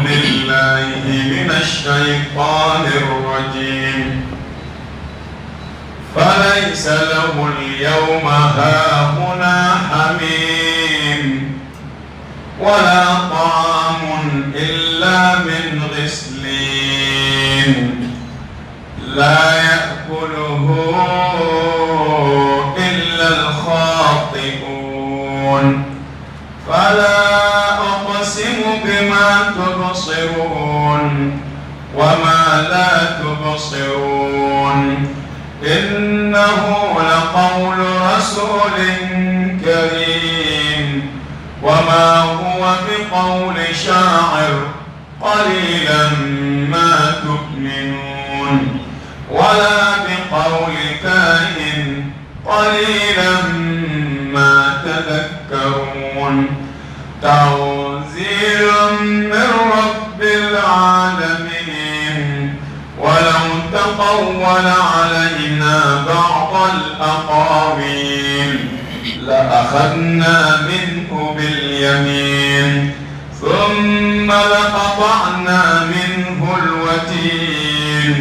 بالله من الشيطان الرجيم فليس له اليوم هاهنا حميم ولا طعام إلا من غسلين لا يأكله إلا الخاطئون فلا أقسم بما تبصرون وما لا تبصرون إنه لقول رسول كريم وما هو بقول شاعر قليلا ما تؤمنون ولا بقول كاهن قليلا ما تذكرون تنزيل من رب العالمين ولو تقول علينا بعض الأقاويل لأخذنا منه باليمين ثم لقطعنا منه الوتين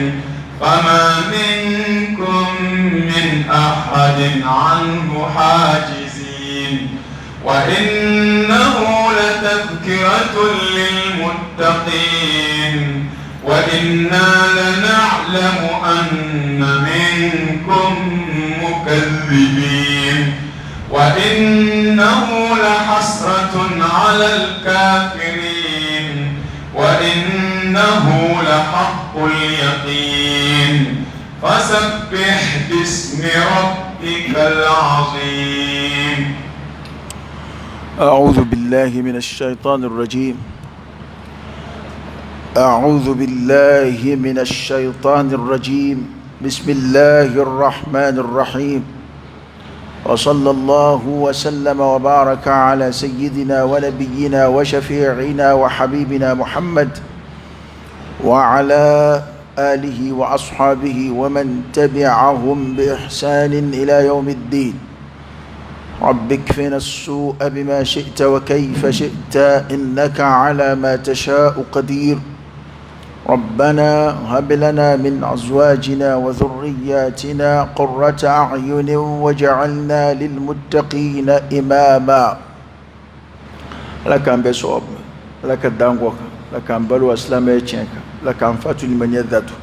فما منكم من أحد عنه حاجزين وإنه لتذكرة للمتقين وإنا لنعلم أن منكم مكذبين وإنه لحسرة على الكافرين وإنه لحق اليقين فسبح باسم ربك العظيم. أعوذ بالله من الشيطان الرجيم. أعوذ بالله من الشيطان الرجيم. بسم الله الرحمن الرحيم وصلى الله وسلم وبارك على سيدنا ونبينا وشفيعنا وحبيبنا محمد وعلى آله وأصحابه ومن تبعهم بإحسان إلى يوم الدين. رب اكفنا السوء بما شئت وكيف شئت إنك على ما تشاء قدير. ربنا هب لنا من أزواجنا وذرياتنا قرة أعين واجعلنا للمتقين إماما. لك أن بصوب لك الدانغوك لك أن بلو أسلام يتشنك لك أن فاتو لمن يذاتو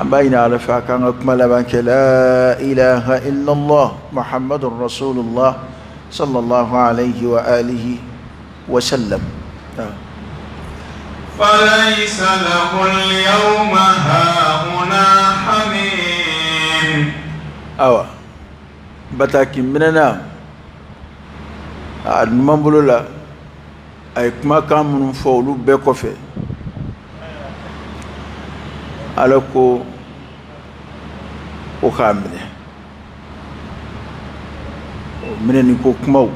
أمين على فاكان أكمل بانك لا إله إلا الله محمد رسول الله صلى الله عليه وآله وسلم. فليس له اليوم هاهنا حميم. أوا بتاكي مننا المنبلو لا أي كما كان من فولو بكوفي alako o khamne o mineni ko kumaw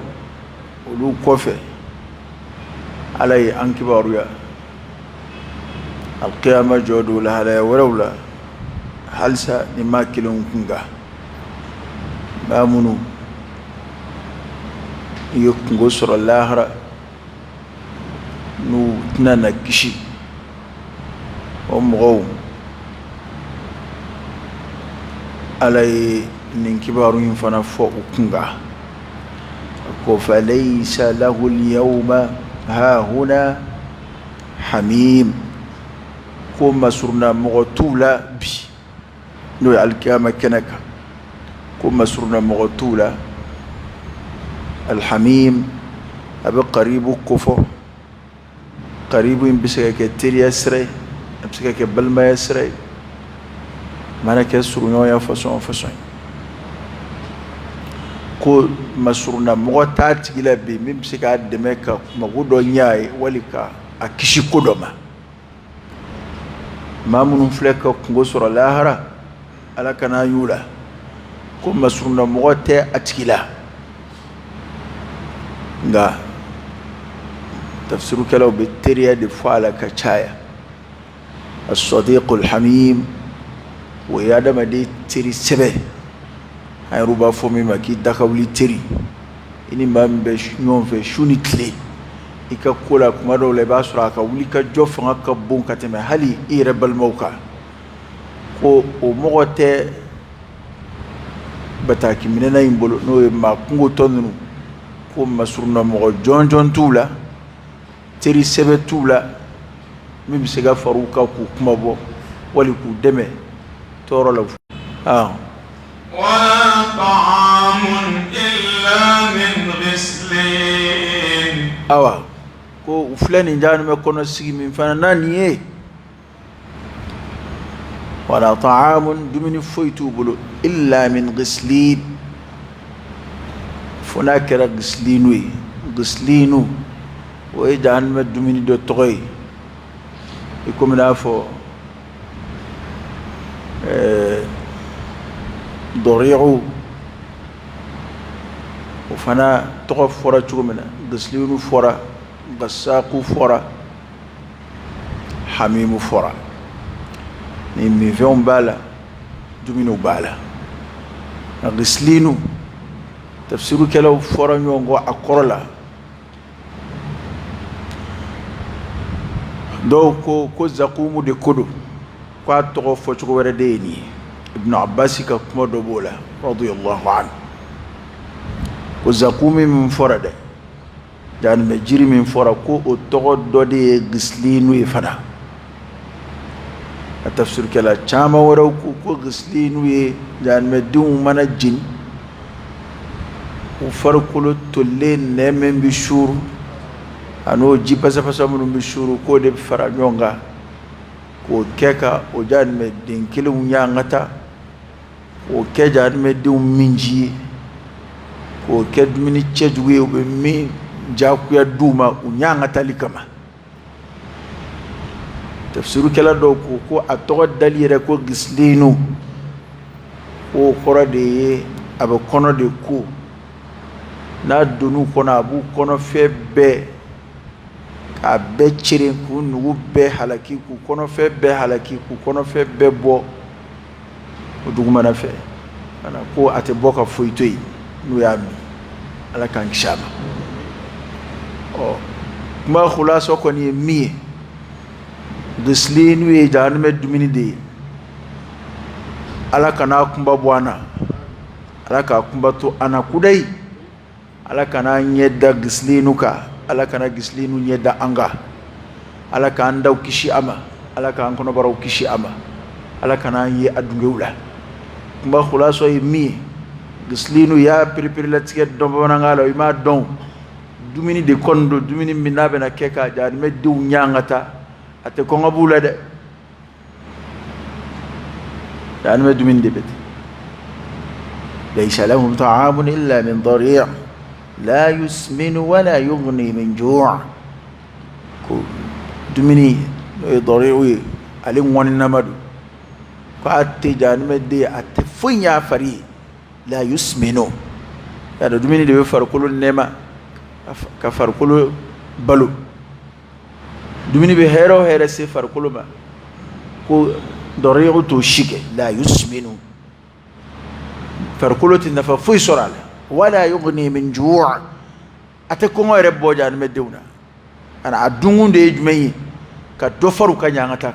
olu kofe alay ankibaruya alqiyama jodu la hala warawla halsa ni makilun kunga mamunu yokungo sura lahra nu tnana kishi o mغو alay nin kibaru yin fana fo kunga ko falaysa lahu al-yawma hahuna hamim ko masurna mughtula bi no al-kiyama kanaka ko masurna mughtula al-hamim abi qaribu kufo qaribu bisaka ke tiriyasre bisaka ke balma yasre mana ke surunyo ya façon ko masurna mota tigila be mim sika de meka magudo nyaay walika akishi kodoma mamun fleka ngo sura lahara ala kana yula ko masurna mota atigila nga tafsiru kala bitiriya de fala ka chaya as-sadiq al-hamim ويا دم دي تري سبه هاي ربا فمي ما كي دخولي تري إني ما بيش نيوم في شوني كلي ika kula kuma dɔw la I b'a sɔrɔ a ka wuli ka jɔ fanga ka bon ka tɛmɛ hali I yɛrɛ balimaw kan ko o mɔgɔ tɛ bataki minɛna in bolo n'o ye maa kungotɔ ninnu ko masuruna mɔgɔ jɔnjɔn t'u la teri sɛbɛ t'u la min bɛ se ka far'u kan k'u kuma bɔ wali k'u dɛmɛ tɔɔrɔ la. ولا طعام إلا من غسلين. awa ko u filɛ nin jahanama kɔnɔ sigi min fana na nin ye wala ta'amun dumuni foyi t'u bolo illa min ghislin fo n'a kɛra gislinu ye. gislinu o ye jahanama dumuni dɔ tɔgɔ ye I komi n'a fɔ dɔriyagu o fana tɔgɔ fɔra cogo min na gislinu fɔra gasaku fɔra hamimu fɔra ni minfɛnw b'a la dumuniw b'a la. a gislinu tafsirukɛlaw fɔra ɲɔgɔn kɔ a kɔrɔ la. dɔw ko zakumu de ko don ko a tɔgɔ fɔcogo wɛrɛ de ye nin ye. Ibn Abbas ka kuma dɔ b'o la radiyallahu anhu ko zakumi min fɔra dɛ jahanama jiri min fɔra ko o tɔgɔ dɔ de ye gislinu ye fana. a tafsirukɛla caman wɛrɛw ko gislinu ye jahanamadenw mana jeni u farikolo tolilen nɛ min bɛ suuru an'o ji pasapasa minnu bɛ suuru k'o de bɛ fara ɲɔgɔn kan k'o kɛ ka o jahanamaden kelenw ɲaŋata k'o kɛ jahanamadenw min ji ye k'o kɛ dumuni cɛjugu ye u bɛ min jagoya d'u ma u ɲaŋatali kama. tafsirukɛla dɔw ko a tɔgɔ dali yɛrɛ ko gislinu k'o kɔrɔ de ye a bɛ kɔnɔ de ko n'a donn'u kɔnɔ a b'u kɔnɔfɛn bɛɛ k'a bɛɛ cere k'u nugu bɛɛ halaki k'u kɔnɔfɛn bɛɛ halaki k'u kɔnɔfɛn bɛɛ bɔ o dugumana fɛ kana ko a tɛ bɔ ka foyi to yen n'u y'a min Ala k'an kisi a ma. kuma khulasa kɔni ye min ye gislinu ye jahanama dumuni de ye Ala kana kunba bɔ an na Ala k'a kunba to an na kudayi Ala kana ɲɛ da gislinu kan Ala kana gislinu ɲɛ da an kan Ala k'an daw kisi a ma Ala k'an kɔnɔbaraw kisi a ma Ala kana an ye a dungew la. kuma khulasa ye min ye gislinu y'a perepere-latigɛ dɔn bamanankan la I m'a dɔn dumuni de kɔni don dumuni min n'a bɛna kɛ ka jahanamadenw ɲaŋata a tɛ kɔngɔ b'u la dɛ. jahanama dumuni de bɛ ten. laysa lahum ta'amun illa min dari' la yusminu wa la yughni min ju' ko dumuni n'o ye dari'u ye ale ŋɔninama don ko a tɛ jahanamaden a tɛ foyi ɲ'a fari ye la yusminu ya da dumuni de bɛ farikolo nɛɛma ka farikolo balo dumuni bɛ hɛrɛ o hɛrɛ se farikolo ma ko dari'u t'o si kɛ la yusminu farikolo tɛ nafa foyi sɔrɔ a la wala yughni min ju' a tɛ kɔngɔ yɛrɛ bɔ jahanamadenw na ana a dunkun de ye jumɛn ye ka dɔ fara u ka ɲaŋata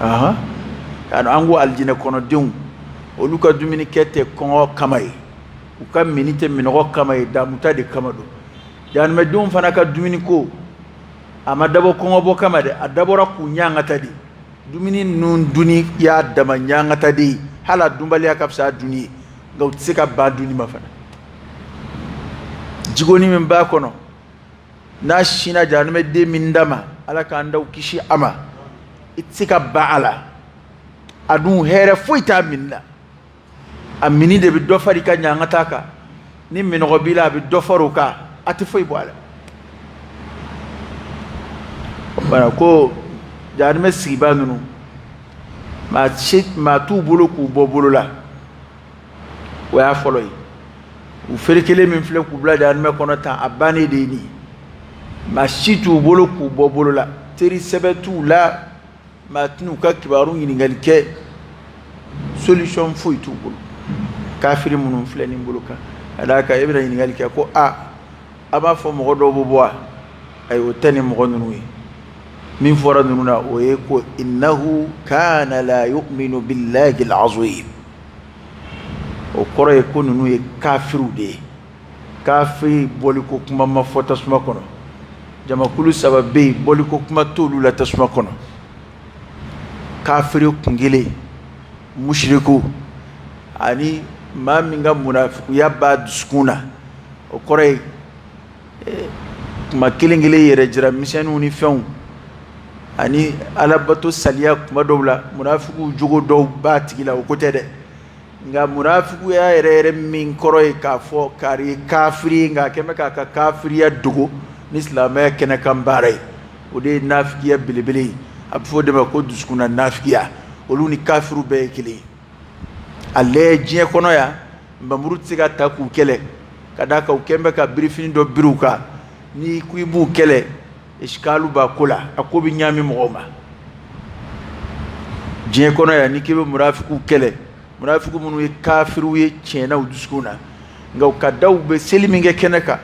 kan. an ko aljinɛ kɔnɔdenw olu ka dumuni kɛ tɛ kɔngɔ kama ye u ka mini tɛ minɔgɔ kama ye damuta de kama don. jahanamadenw fana ka dumuni ko a ma dabɔ kɔngɔ bɔ kama dɛ a dabɔra k'u ɲaŋata de. dumuni ninnu duni y'a dama ɲaŋata de ye hali a dunbaliya ka fisa a duni ye nka u tɛ se ka ban duni ma fana. jigoni min b'a kɔnɔ n'a sinna jahanamaden min da ma Ala k'an daw kisi a ma i tɛ se ka ban a la. a dun hɛrɛ foyi t'a mini la a mini de bɛ dɔ fara i ka ɲaŋata kan ni minɔgɔ b'i la a bɛ dɔ fara o kan a tɛ foyi bɔ a la. bana ko jahanama sigiba ninnu maa t'u bolo k'u bɔ bolo la o y'a fɔlɔ ye. u ferekelen min filɛ k'u bila jahanama kɔnɔ tan a bannen de ye nin ye. maa si t'u bolo k'u bɔ bolo la teri sɛbɛ t'u la maa tɛn'u ka kibaru ɲininkali kɛ solution foyi t'u bolo. kafiri minnu filɛ nin bolo kan ka d'a kan e bɛna ɲininkali kɛ ko aba fo mo do bo boa ay o tani mo nunu min fora nunu na o e ko innahu kana la yu'minu billahi al-azim o koro e ko nunu e kafiru de kafiri boli ko kuma ma fota suma kono jama kulu sababe boli ko kuma tolu la tasuma kono kafiri kungile mushriku ani ma minga munafiku ya ba duskuna o kore kuma kilingile yere jira misenu ni fen ani alabato saliya kuma dowla munafiku jogo dow ba tigila o kote de nga munafiku ya yere min koroy ka fo kari kafiri nga keme ka kafiri ya dugo ni islamaya kene kambare o de nafikiya bilibili abfo de ma ko duskuna nafikiya olu ni kafiru be kili alle jiye kono ya mbamuru tsiga ta ku kele kada ka ukembe ka briefing do biruka ni kuibu kele iskalu ba kula akobi nyami mugoma jiye kono ya ni kibe murafiku kele murafiku munu kafiru ye chena uduskuna nga kadaw be seliminge keneka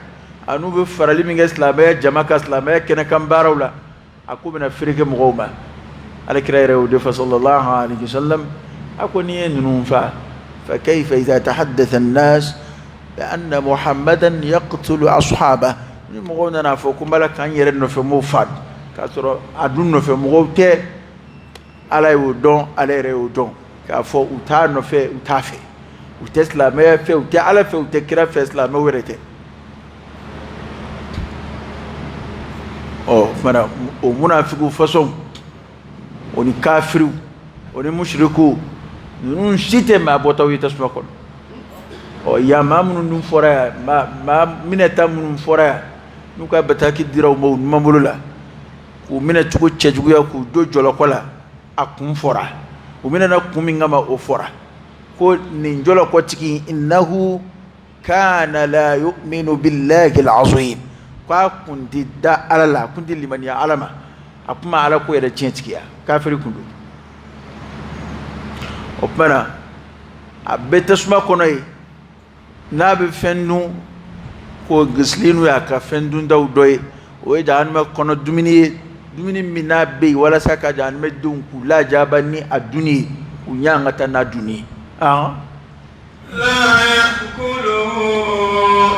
anu be farali minge islamaya jamaka islamaya keneka mbarawla akobi na firike mugoma ala kirayre o de sallallahu alaihi wasallam أكوني ننفع فكيف إذا تحدث الناس بأن محمدا يقتل أصحابه نمغونا نافوكم بلا كان يرن في موفاد كاترو أدون في مغوتة على يودون على يودون كافو أتار في أتافي وتسلا ما في أت على في أتكرا في إسلام ورته أو منا ومنافقو فصوم ونكافرو ونمشركو nun site ma bota wi tasma kon o ya mamnu num fora ma minata mun fora nu ka bataki diraw mo mamulula ku minatu ko cejugu ya ku do jolo kola akum fora ku minana kumi ngama o fora ko ni jolo ko tiki innahu kana la yu'minu billahi al-azim kwa kundi da alala kundi liman ya alama akuma ala ko yada centikiya kafiri kundu opana abeta suma konoy nabe fendu ko gislinu ya ka fendu ndaw doy o jaan ma kono dumini minabe wala saka jaan me dun ku la jabani aduni ku nyanga tan aduni لا يأكله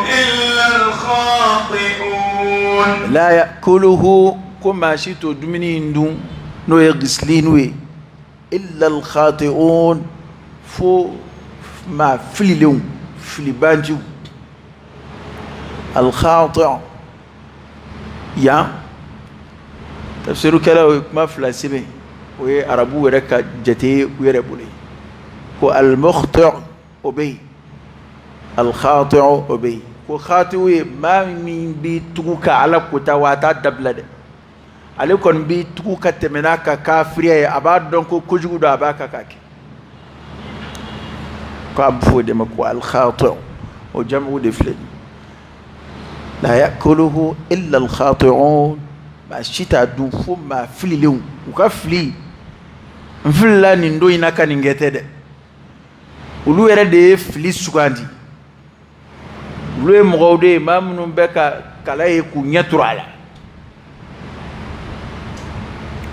إلا الخاطئون لا يأكله كما شئتو dumini ndun no ya gislinu إلا الخاطئون فو ما فليلون فليبانجو الخاطئ يا تفسير كلا ما فلاسبه وهي عربو وركا جتي ويربولي هو المخطئ أبي الخاطئ أبي هو خاطئ ما من بيتوكا على كتاواتا دبلده ale kon bi tuku katemena ka kafiriya aba don ko kujugu da aba ka kake ko abu de mako al khati' o jamu de fle la yakuluhu illa al khati'un ba shita du fu ma flilun ka fli mfilla ni ndo ina kan ngete de ulu yere de fli sugandi ulu mo gowde mamnu beka kala e ku nyaturala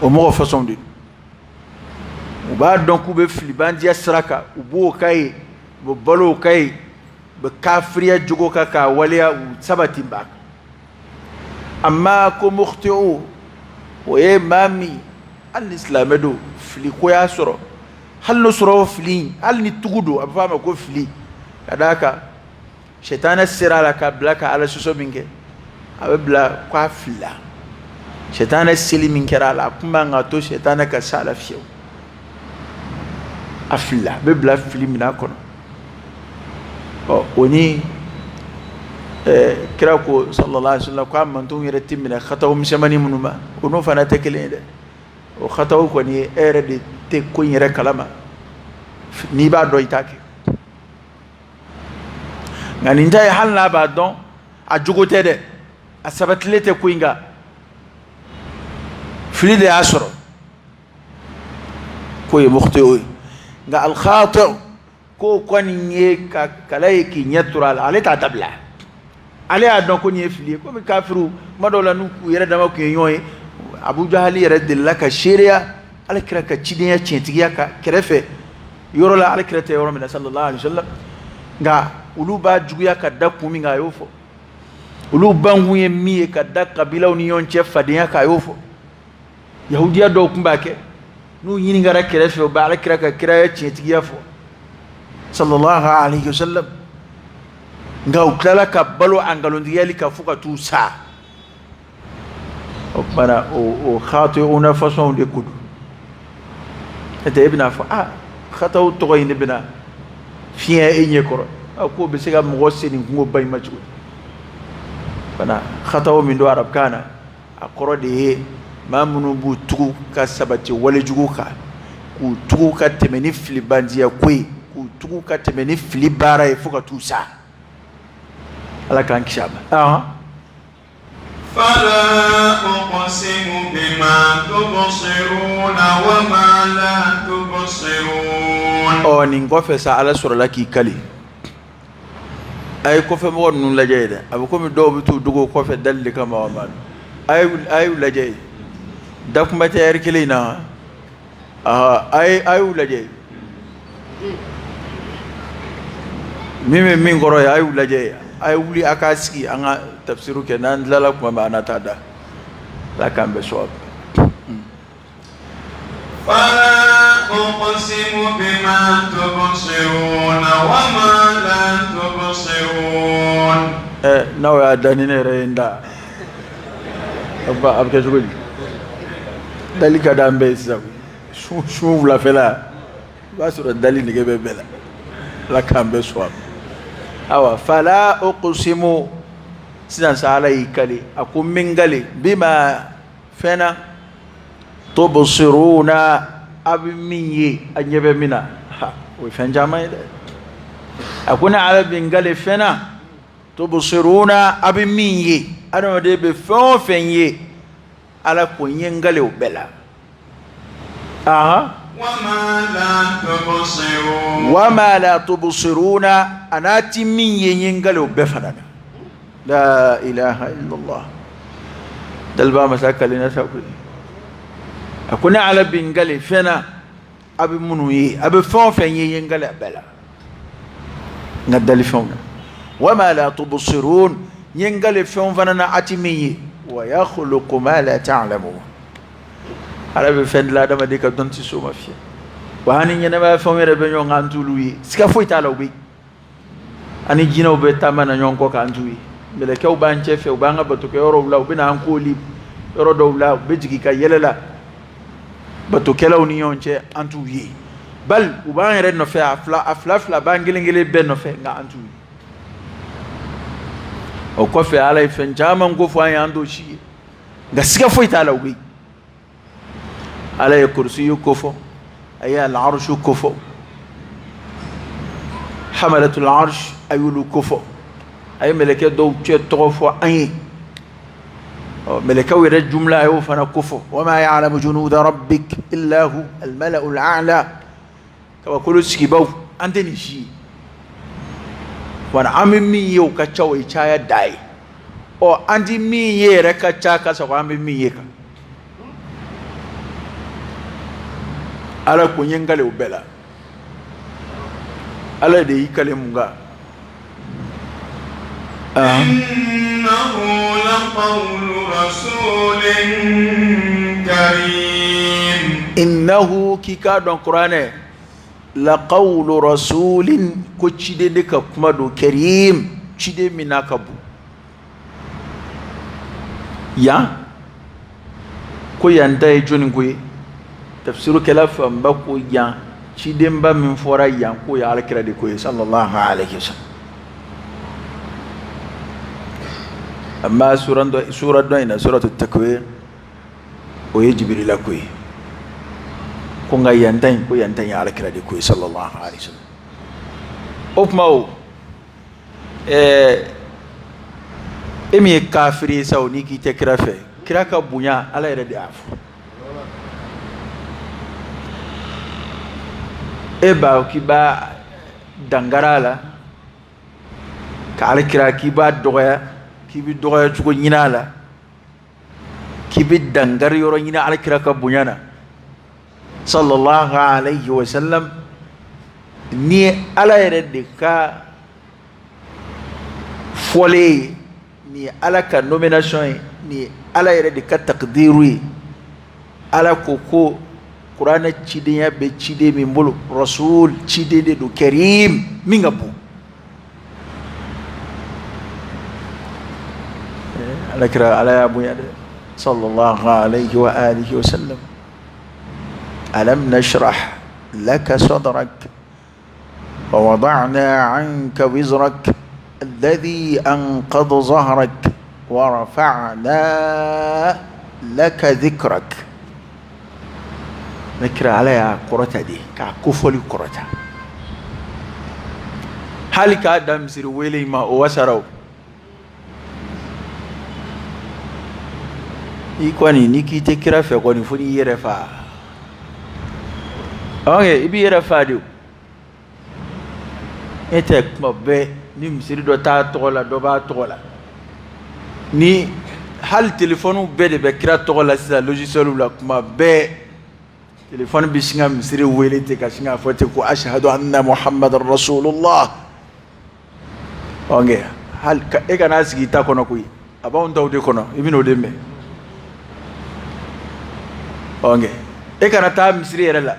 o mo façon de o ba donc be flibandia sraka o bo kay bo balo kay be kafriya jogo kaka waliya sabati bak amma ko mukhti'u o e mami al-islam do fli ko ya soro hal no soro fli al ni tugudo abama ko fli kadaka shaytan sirala ka blaka ala suso binge abla kwa fla shaytan silimin kerala kuma ngato shaytan ka sala fiyo afla bebla fli mina kono oni kira ko sallallahu alaihi wasallam ko amman yere timina khataw mishamani munuma ono fana tekelede o khataw ko ni ere de te ko yere kalama ni ba do itake ngani nday halna ba don a jugote de a sabatlete ko inga fili de asro ko ye mukhti'u nga al khati' ko kwani nye ka kalay ki nyatura aleta tabla ale a dɔn ko nin ye fili ye komi kafiru kuma dɔw la n'u k'u yɛrɛ dama kun ye ɲɔgɔn ye Abu Jahali yɛrɛ delila ka seereya alakira ka cidenya tiɲɛtigiya ka kɛrɛfɛ yɔrɔ la alakira tɛ yɔrɔ min na sallallahu alaihi wasallam nka olu b'a juguya ka da kun min kan a y'o fɔ olu bankun ye min ye ka da kabilaw ni ɲɔgɔn cɛ fadenya kan a y'o fɔ yahudiya dɔw tun b'a kɛ n'u ɲininkara kɛrɛfɛ u bɛ alakira ka kiraya tiɲɛtigiya fɔ sallallahu alaihi wasallam nka u tilala ka balo a ngalontigiyali kan fo ka t'u sa o kumana o khati'una façon de kudu ete i bɛna fɔ khataw tɔgɔ in de bɛna fiɲɛ e ɲɛ kɔrɔ k'o bɛ se ka mɔgɔ seni kungo ba in ma cogo fana khataw min don arabukan na a kɔrɔ de ye maa minnu b'u tugu ka sabati walejugu kan k'u tugu ka tɛmɛ ni filibandiya ko ye k'u tugu ka tɛmɛ ni fili baara ye fo ka t'u sa ala k'an kisi a ma فلا أقسم بما تبصرون وما لا تبصرون nin kɔfɛ sa ala sɔrɔla k'i kali a ye kɔfɛ mɔgɔ ninnu lajɛ ye dɛ a bɛ komi dɔw bɛ t'u dogo kɔfɛ dali de kama wa ma a y'u lajɛ ye dakunba tɛ ɛri kelen in na a y'u lajɛ ye min bɛ min kɔrɔ ye a y'u lajɛ ye a ye wuli a k'a sigi an ka tafsiru kɛ n'an tilala kuma min a na taa da ala k'an bɛ sɔn فلا أقسم بما تبصرون وما لا تبصرون n'aw y'a da ni ne yɛrɛ ye n da a bɛ kɛ cogo di dali ka d'an bɛɛ ye sisan su wulafɛla i b'a sɔrɔ dali nege bɛ bɛɛ la ala k'an bɛɛ sɔn awa fala uqsimu sisan sa ala y'i kale a ko min kale bima fɛn na tubsiruna a bɛ min ye a ɲɛ bɛ min na o ye fɛn caman ye dɛ a ko ni ala bɛ n kale fɛn na tubsiruna a bɛ min ye adamaden bɛ fɛn o fɛn ye ala ko n ye n kale o bɛɛ la wama la tubsiruna anati min ye n ye n kale o bɛɛ fana na la ilaha illallah daliba masa kale na sa koyi a ko ni ala bɛ n kale fɛn na a bɛ minnu ye a bɛ fɛn o fɛn ye n ye n kale a bɛɛ la n ka dali fɛnw na wama la tubsirun n ye n kale fɛnw fana na a ti min ye wa yakhluqu ma la ta'lamun ala bɛ fɛn dilan adamaden ka dɔn tɛ so ma fiyɛ wa ani ɲɛnɛmaya fɛnw yɛrɛ bɛ ɲɔgɔn kan an t'olu ye siga foyi t'a la u bɛ ani jinɛw bɛ taama na ɲɔgɔn kɔ k'an t'u ye mɛlɛkɛw b'an cɛ fɛ u b'an ka batokɛyɔrɔw la u bɛ n'an koli yɔrɔ dɔw la u bɛ jigin ka yɛlɛ la batokɛlaw ni ɲɔgɔn cɛ an t'u ye bali u b'an yɛrɛ nɔfɛ a fila b'an kelen kelen bɛɛ nɔfɛ nka an t'u ye o kɔfɛ ala ye fɛn caman ko fɔ an ye an t'o si ye nka siga foyi t'a la u bɛ ala ye kursiyu ko fɔ a ye al-arshu ko fɔ hamalatul arsh a y'olu ko fɔ a ye mɛlɛkɛ dɔw cɛ tɔgɔ fɔ an ye mɛlɛkɛw yɛrɛ jumla a y'o fana ko fɔ wa ma ya'lamu junuda rabbik illa hu al-mala'ul a'la kabakolo sigibaw an tɛ nin si ye wala an bɛ min ye o ka ca o ye caya da ye an tɛ min ye yɛrɛ ka ca ka sɔrɔ an bɛ min ye kan ala ko n ye n kale o bɛɛ la ala de y'i kale mun kan إنه لقول رسول كريم إنه كيكا دون قرآن لقول رسول كتشيد لك كمدو كريم تشيد مناكبو يا كو يندى جوني كوي تفسير كلاف مبكو يا تشيد مبا من فورا يا كو يا على كرا كوي صلى الله عليه وسلم أما سورة دوينة سورة التكوير ويجبر إلى كوي كونغا ينتين كوي ينتين على كلا دي كوي صلى الله عليه وسلم أفماو إمي كافري ساو نيكي تكرافي كراكا بنيا على يرد عفو إبا وكيبا دنغرالا كالي كراكي با دوغيا kibi doya chugo nyinala kibi dangar yoro nyina alakira ka bunyana sallallahu alayhi wa sallam ni ala yere de ka fole ni ala ka nomination ni ala yere de ka taqdiru ala koko qur'ana chidenya be chide min bolo rasul chide de do karim mingabu ala kira ala ya bunya sallallahu alayhi wa alihi wa sallam alam nashrah laka sadrak ووضعنا عنك وزرك الذي أنقض ظهرك ورفعنا لك ذكرك نكر عليها قرطة دي كفولي قرطة هل كادم سير ويلي ما وسروا إيقواني نيكي تكرا فيقواني فوني يرفع أوكي إبي يرفع ديو ete kuma bɛɛ ni misiri dɔ t'a tɔgɔ la dɔ b'a tɔgɔ la ni hali telefɔniw bɛɛ de bɛ kira tɔgɔ la sisan logiciɛliw la kuma bɛɛ telefɔni bɛ sin ka misiri wele ten ka sin ka fɔ ten ko ashhadu anna muhammadan rasulullah ɔnkɛ hali e kana sigi i ta kɔnɔ koyi a b'anw taw de kɔnɔ i bɛna o de mɛn ɔnkɛ e kana taa misiri yɛrɛ la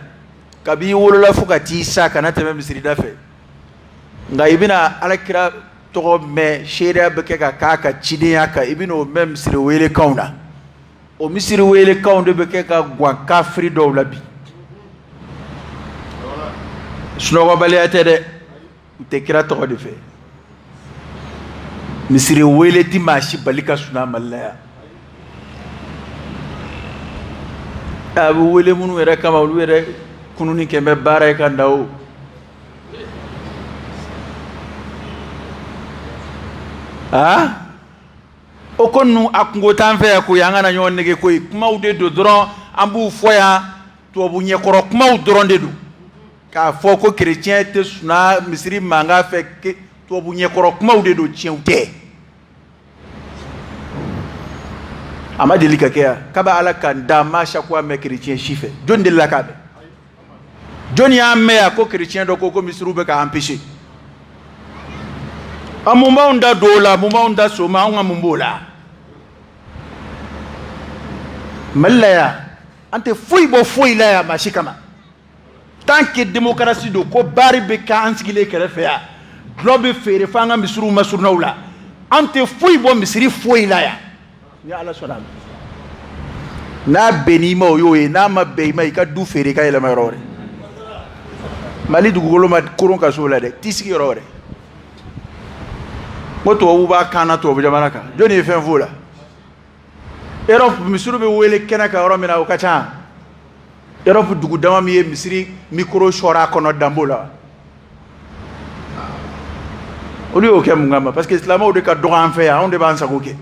kabi i wolola fo ka t'i sa kana tɛmɛ misiri da fɛ nga ibina alakira togo me sheria beke ka kaka chidenya ka ibino mem misiri wele kauna o misiri wele kaunde beke ka gwan kafri do labi sunogo baliyate de ute kira togo de fe misiri wele ti mashi balika suna mallaya abu wele munu yere kama ulu yere kununi kembe bara ka ndaw o konu akungo tanfɛ ko yanga na ɲɔgɔn nege koyi kumaw de do dɔrɔn an b'u fɔ yan tubabu ɲɛkɔrɔ kumaw dɔrɔn de do k'a fɔ ko chrétien tɛ suna misiri mankan fɛ tubabu ɲɛkɔrɔ kumaw de do tiɲɛw tɛ a ma deli ka kɛ yan k'a bɛ ala kan da ma chaque fois mɛn chrétien si fɛ jɔnni delila k'a mɛn jɔnni y'a mɛn yan ko chrétien dɔ ko misiriw bɛ ka empêcher amumba unda dola mumba unda soma nga mumbola malaya ante fui bo fui la ya mashikama tant que démocratie do ko bari be ka ansigile kere fe ya globe fere fanga misuru masurna wala ante fui bo misiri fui la ya ya ala salam na beni mo yoye na ma be mai ka du fere ka ila mayore mali dugolo ma koron ka so la de tisiki yorore moto uba kana to bujamana ka joni fen fula Europe misuru be wele kena ka oro mina ukacha Europe dugu dama mi misiri micro shora kono dambola oli o kem ngama parce que islamo de ka dogan fe ya on de ban sagoke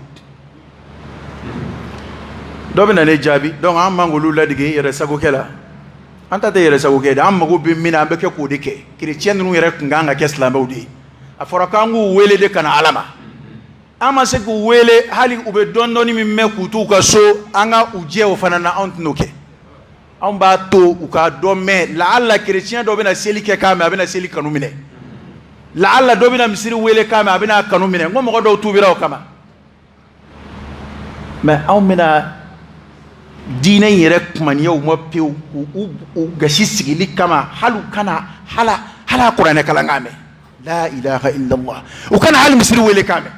do bina ne jabi donc am mangolu la digi yere sagoke la anta te yere sagoke da am mago bi mina be ke ko de ke chrétien nu yere nganga ke islamo di afora kangu wele de kana alama ama se ku wele hali ube dondoni mi mekutu ka so anga uje o fanana ontnoke on ba to u ka do me la alla chrétien do bena seli ke kame abena seli kanu mine la alla do bena misiri wele kame abena kanu mine ngo mo do tubira o kama mais on mena dine yere kumani o mo pe u gashi sigili kama halu kana hala qur'ane kala ngame la ilaha illa allah ukana hali misiri wele kame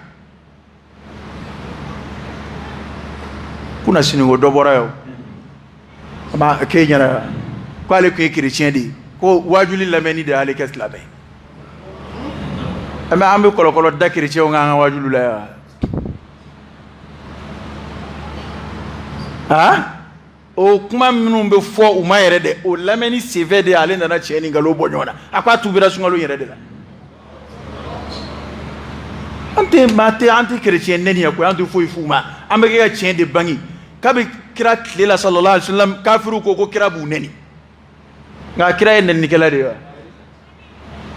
kuna sini go dobora yo ama kenya na kwale ko chrétien di ko wajuli lameni de hali keslabe ama ambe kolokolo da chrétien nga wajulu la o kuma minnu be fo u ma yere de o lameni CV de ale nana cheni ngalo bonyona akwa tubira sungalo yere de la anti chrétien neni ya ko anti fo ifuma ambe ga chien de bangi kabe kira klela sallallahu alaihi wasallam kafiru ko kira bu neni nga kira neni kala de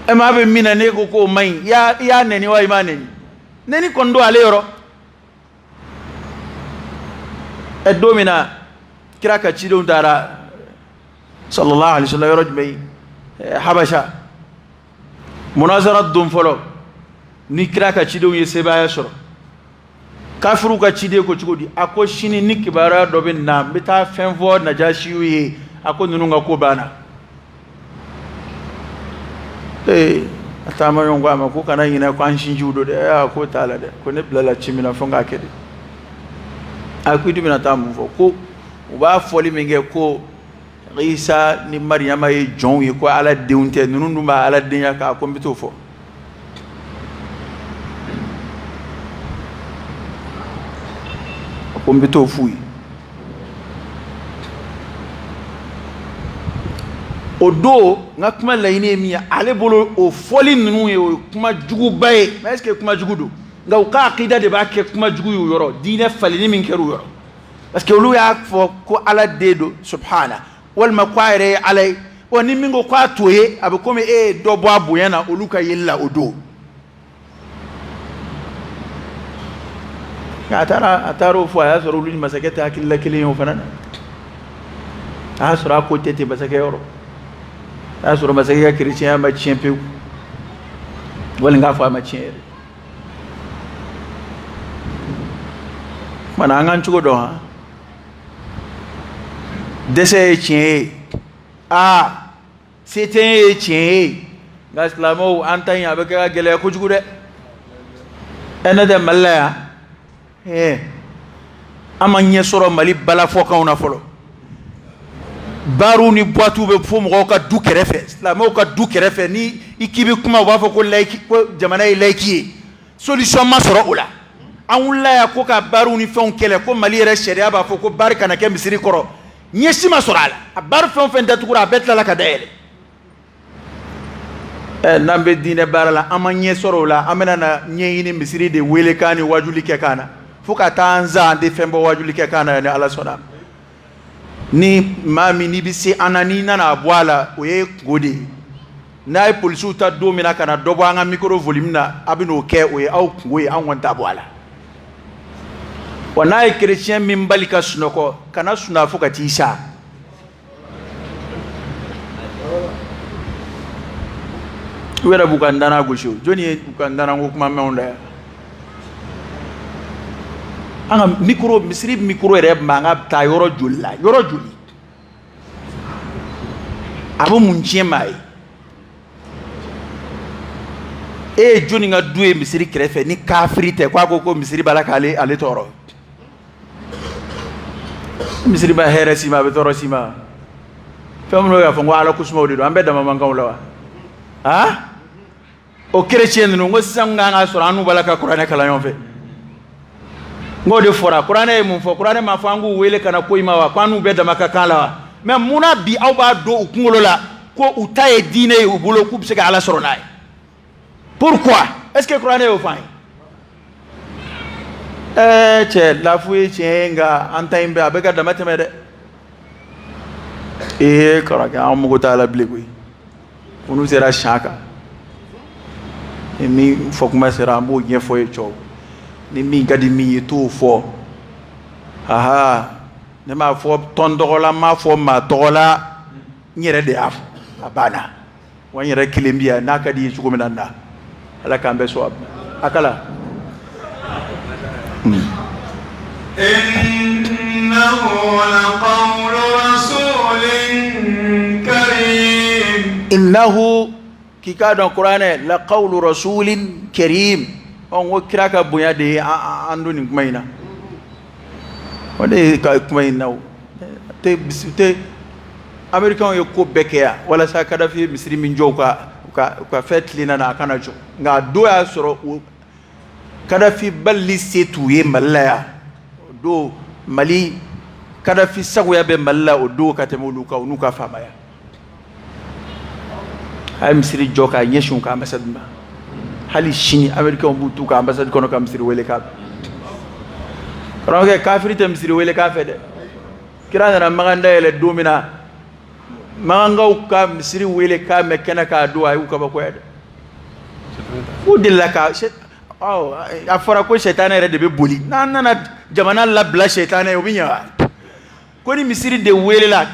e ma be mina ne ko mai ya neni wa imane neni kondo ale yoro e domina kira ka cidenw taara sallallahu alaihi wasallam yɔrɔ jumɛn habasha munazara don fɔlɔ ni kira ka cidenw ye sebaaya sɔrɔ kafiru ka ciden ko cogo di a ko sini ni kibaruya dɔ bɛ na n bɛ taa fɛn fɔ najasiw ye a ko ninnu ka ko banna a taama ɲɔgɔn ko a ma ko kana ɲinɛ ko an sinjiw don dɛ a ko t'a la dɛ ko ne bilala ci min na fo n k'a kɛ de a ko i dun bɛna taa mun fɔ ko u b'a fɔli min kɛ ko Isa ni Mariyama ye jɔnw ye ko Ala denw tɛ ninnu dun b'a Ala denya k'a ko n bɛ t'o fɔ ko n bɛ t'o f'u ye o don n ka kuma laɲini ye min ye ale bolo o fɔli ninnu ye o ye kuma juguba ye mais est-ce que kuma jugu don nka u ka akida de b'a kɛ kuma jugu ye o yɔrɔ diinɛ faleni min kɛra o yɔrɔ parce que olu y'a fɔ ko Ala den don subhana walima ko a yɛrɛ ye Ala ye wa ni min ko k'a to ye a bɛ komi e ye dɔ bɔ a bonya na olu ka yeli la o don a taara o fɔ a y'a sɔrɔ olu ni masakɛ tɛ hakilila kelen ye o fana na a y'a sɔrɔ a ko tɛ ten masakɛ yɔrɔ a y'a sɔrɔ masakɛ ka kerecɛnya ma tiɲɛ pewu wali n k'a fɔ a ma tiɲɛ yɛrɛ kumana an k'an cogo dɔn han dɛsɛ ye tiɲɛ ye se tɛ ye tiɲɛ ye nka silamɛw an ta in a bɛ kɛ ka gɛlɛya kojugu dɛ ne tɛ Mali la yan an ma ɲɛ sɔrɔ Mali balafɔkanw na fɔlɔ baruw ni boîtes bɛ fɔ mɔgɔw ka du kɛrɛfɛ silamɛw ka du kɛrɛfɛ ni i k'i bɛ kuma u b'a fɔ ko laïki ko jamana ye laïki ye solution ma sɔrɔ o la an wulila yan ko ka baruw ni fɛnw kɛlɛ ko Mali yɛrɛ sariya b'a fɔ ko bari kana kɛ misiri kɔrɔ ɲɛsi ma sɔrɔ a la a bari fɛn o fɛn datugura a bɛɛ tilala ka dayɛlɛ n'an bɛ diinɛ baara la an ma ɲɛ sɔrɔ o la an bɛna na ɲɛɲini misiri de welekan ni wajuli kɛ kan na fo ka taa an zan an tɛ fɛn bɔ wajuli kɛ kan na ni Ala sɔnna ni maa min n'i bɛ se an na n'i nana bɔ a la o ye kungo de ye n'a ye polisiw ta don min na ka na dɔ bɔ an ka micro volume na a bɛ n'o kɛ o ye aw kungo ye an kɔni t'a bɔ a la wa n'a ye chrétien min bali ka sunɔgɔ kana sunɔgɔ fo ka t'i sa u yɛrɛ b'u ka ndana gosi o jɔnni ye u ka ndana ko kuma mɛnw da yan an ka micro misiri micro yɛrɛ mankan bɛ taa yɔrɔ joli la yɔrɔ joli a bɛ mun tiɲɛ maa ye e ye jɔnni ka du ye misiri kɛrɛfɛ ni kafiri tɛ k'a ko misiri b'a la k'ale tɔɔrɔ misiri b'a hɛrɛ si ma a bɛ tɔɔrɔ si ma fɛn minnu bɛ k'a fɔ ko Ala kosumaw de don an bɛɛ dama man kan o la wa o chrétien ninnu n ko sisan n kan ka sɔrɔ an n'u b'a la ka kuranɛ kalan ɲɔgɔn fɛ n k'o de fɔra kuranɛ ye mun fɔ kuranɛ m'a fɔ an k'u wele ka na ko in ma wa ko an n'u bɛɛ dama ka kan la wa mais munna bi aw b'a don u kunkolo la ko u ta ye diinɛ ye u bolo k'u bɛ se ka Ala sɔrɔ n'a ye pourquoi est-ce que kuranɛ y'o fɔ an ye cɛ lafu ye tiɲɛ ye nka an ta in bɛɛ a bɛ ka dama tɛmɛ dɛ karamɔgɔ an mago t'a la bilen koyi olu sera siɲɛ kan ni min fɔ kuma sera an b'o ɲɛfɔ ye cɛw ni min ka di min ye t'o fɔ ne m'a fɔ tɔn tɔgɔ la n m'a fɔ maa tɔgɔ la n yɛrɛ de y'a fɔ a banna wa n yɛrɛ kelen bi yan n'a ka di ye cogo min na na Ala k'an bɛɛ sɔn a kala إنه لقول رسول كريم إنه كيكا دون قرآن لقول رسول كريم on kira ka bonya de an do ni kuma ina o de ka kuma ina te American ye ko bɛɛ kɛ yan walasa Kadafi misiri min jɔ ka fɛ tilenna na a kana jɔ nka do y'a sɔrɔ Kadafi bali se t'u ye Mali la yan o don Mali Kadafi sagoya bɛ Mali la o don ka tɛmɛ olu kan o n'u ka faamaya a ye misiri jɔ k'a ɲɛsin u ka ambassade ma hali sini Americain b'u t'u ka ambassade kɔnɔ ka misiri wele k'a fɛ karamɔgɔkɛ kafiri tɛ misiri wele k'a fɛ dɛ kira nana magan dayɛlɛ don min na magankaw ka misiri wele k'a mɛn kɛnɛ k'a don a y'u kabako ya dɛ u delila ka a fɔra ko sɛtanɛ yɛrɛ de bɛ boli n'an nana jamana labila shetana ye o bi ɲa ko ni misiri de welela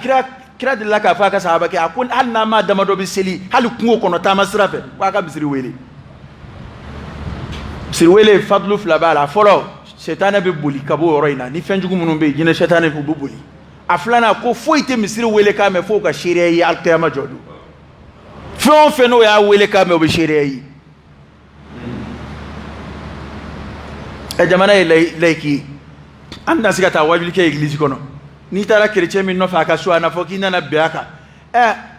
kira de la k'a fɔ a ka sahaba kɛ a ko hali n'a ma dama dɔ bɛ seli hali kungo kɔnɔ taama sira fɛ ko a ka misiri wele misiri wele fadulu fila b'a la fɔlɔ shetana bɛ boli ka bɔ yɔrɔ in na ni fɛn jugu minnu bɛ yen jinɛ shetana bɛ boli a filanan ko foyi tɛ misiri wele k'a mɛn fo ka seereya ye alikiyama jɔ don fɛn o fɛn n'o y'a wele k'a mɛn o bɛ seereya ye jamana ye layiki an tɛna se ka taa wajuli kɛ egilizi kɔnɔ n'i taara kerecɛn min nɔfɛ a ka so a na fɔ k'i nana bɛn a kan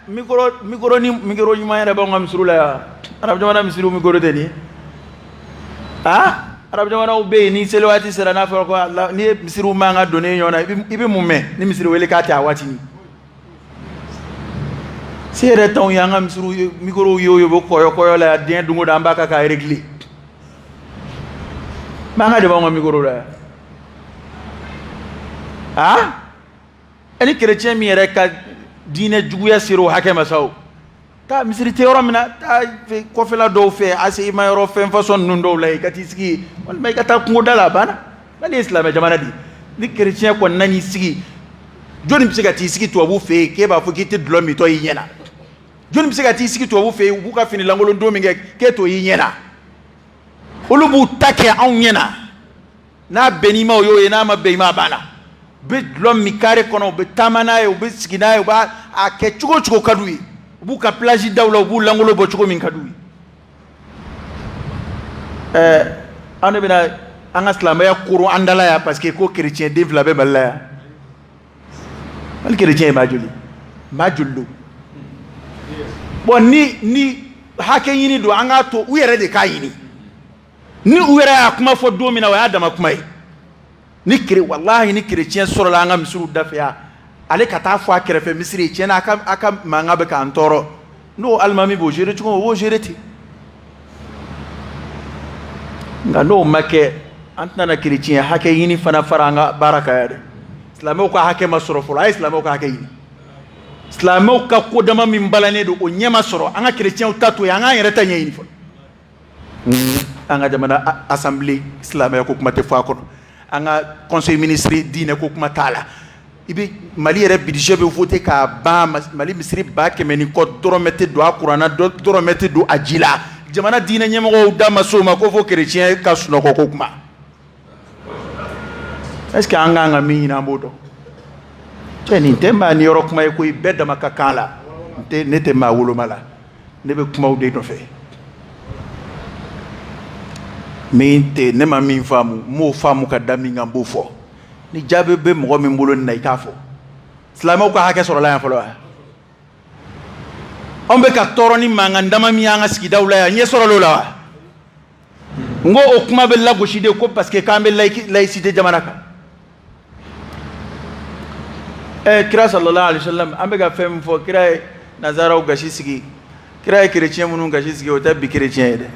mikoro ɲuman yɛrɛ b'anw ka misiriw la yan arabu jamana misiriw mikoro tɛ nin ye arabu jamanaw bɛ yen ni seli waati sera n'a fɔra ko n'i ye misiriw man ka don ne ɲɔgɔn na i bɛ mun mɛn ni misiri wele k'a tɛ a waati min se yɛrɛ t'anw ye an ka misiriw mikorow ye o ye o bɛ kɔyɔ la yan diɲɛ don o don an b'a kan k'a réglé manga de b'anw ka mikoro la ni kerecɛn min yɛrɛ ka diinɛ juguya sera o hakɛ ma sa o taa misiri tɛ yɔrɔ min na taa kɔfɛla dɔw fɛ i ma yɔrɔ fɛn fasɔn ninnu dɔw la i ka t'i sigi walima i ka taa kungoda la a banna mali ye silamɛ jamana de ni kerecɛn kɔni nan'i sigi jɔnni bɛ se ka t'i sigi tubabu fɛ yen k'e b'a fɔ k'i tɛ dulɔ min tɔ y'i ɲɛna jɔnni bɛ se ka t'i sigi tubabu fɛ yen u b'u ka fini lankolon don min kɛ k'e t'o y'i ɲɛna olu b'u ta kɛ anw ɲɛna n'a bɛnn'i ma o y'o ye n'a ma bɛn i ma a banna u bɛ dulɔ min kare kɔnɔ u bɛ taama n'a ye u bɛ sigi n'a ye u b'a kɛ cogo o cogo ka d'u ye u b'u ka plage daw la u b'u lankolon bɔ cogo min ka d'u ye an de bɛna an ka silamɛya koron an da la yan parce que ko kerecɛn den fila bɛ Mali la yan Mali kerecɛn ye maa joli don bon ni hakɛ ɲini don an k'a to u yɛrɛ de k'a ɲini ni u yɛrɛ y'a kuma fɔ don min na o y'a dama kuma ye wallahi ni kerecɛn sɔrɔla an ka misiriw da fɛ yan ale ka taa fɔ a kɛrɛfɛ misiri ye tiɲɛna a ka mankan bɛ k'an tɔɔrɔ n'o alimami b'o gérer cogo o b'o gérer ten nka n'o ma kɛ an tɛna na kerecɛn hakɛ ɲini fana fara an ka baara kan yan dɛ silamɛw ka hakɛ ma sɔrɔ fɔlɔ a ye silamɛw ka hakɛ ɲini silamɛw ka kodama min balannen don o ɲɛ ma sɔrɔ an ka kerecɛnw ta to yen an k'an yɛrɛ ta ɲɛɲini fɔlɔ an ka jamana assemblée silamɛya ko kuma tɛ fɔ a kɔnɔ an ka conseil ministre diinɛ ko kuma t'a la i bɛ Mali yɛrɛ budget bɛ voté k'a ban Mali misiri 100 ni kɔ dɔrɔmɛ tɛ don a kuranna dɔrɔmɛ tɛ don a ji la jamana diinɛ ɲɛmɔgɔw da ma s'o ma ko fo kerecɛn ka sunɔgɔ ko kuma est ce que an k'an ka min ɲini an b'o dɔn cɛ nin tɛ maa niyɔrɔ kuma ye koyi bɛɛ dama ka kan la ne tɛ maa woloma la ne bɛ kumaw de nɔfɛ min tɛ ne ma min faamu m'o faamu ka da min kan n b'o fɔ ni jaabi bɛ mɔgɔ min bolo nin na i k'a fɔ silamɛw ka hakɛ sɔrɔla yan fɔlɔ wa anw bɛ ka tɔɔrɔ ni mankan dama min y'an ka sigidaw la yan ɲɛ sɔrɔla o la wa n ko o kuma bɛ lagosi de ko parce que k'an bɛ laïcité jamana kan kira sallallahu alaihi wasallam an bɛ ka fɛn min fɔ kira ye nazaraw gasi sigi kira ye kerecɛn minnu gasi sigi o tɛ bi kerecɛn ye dɛ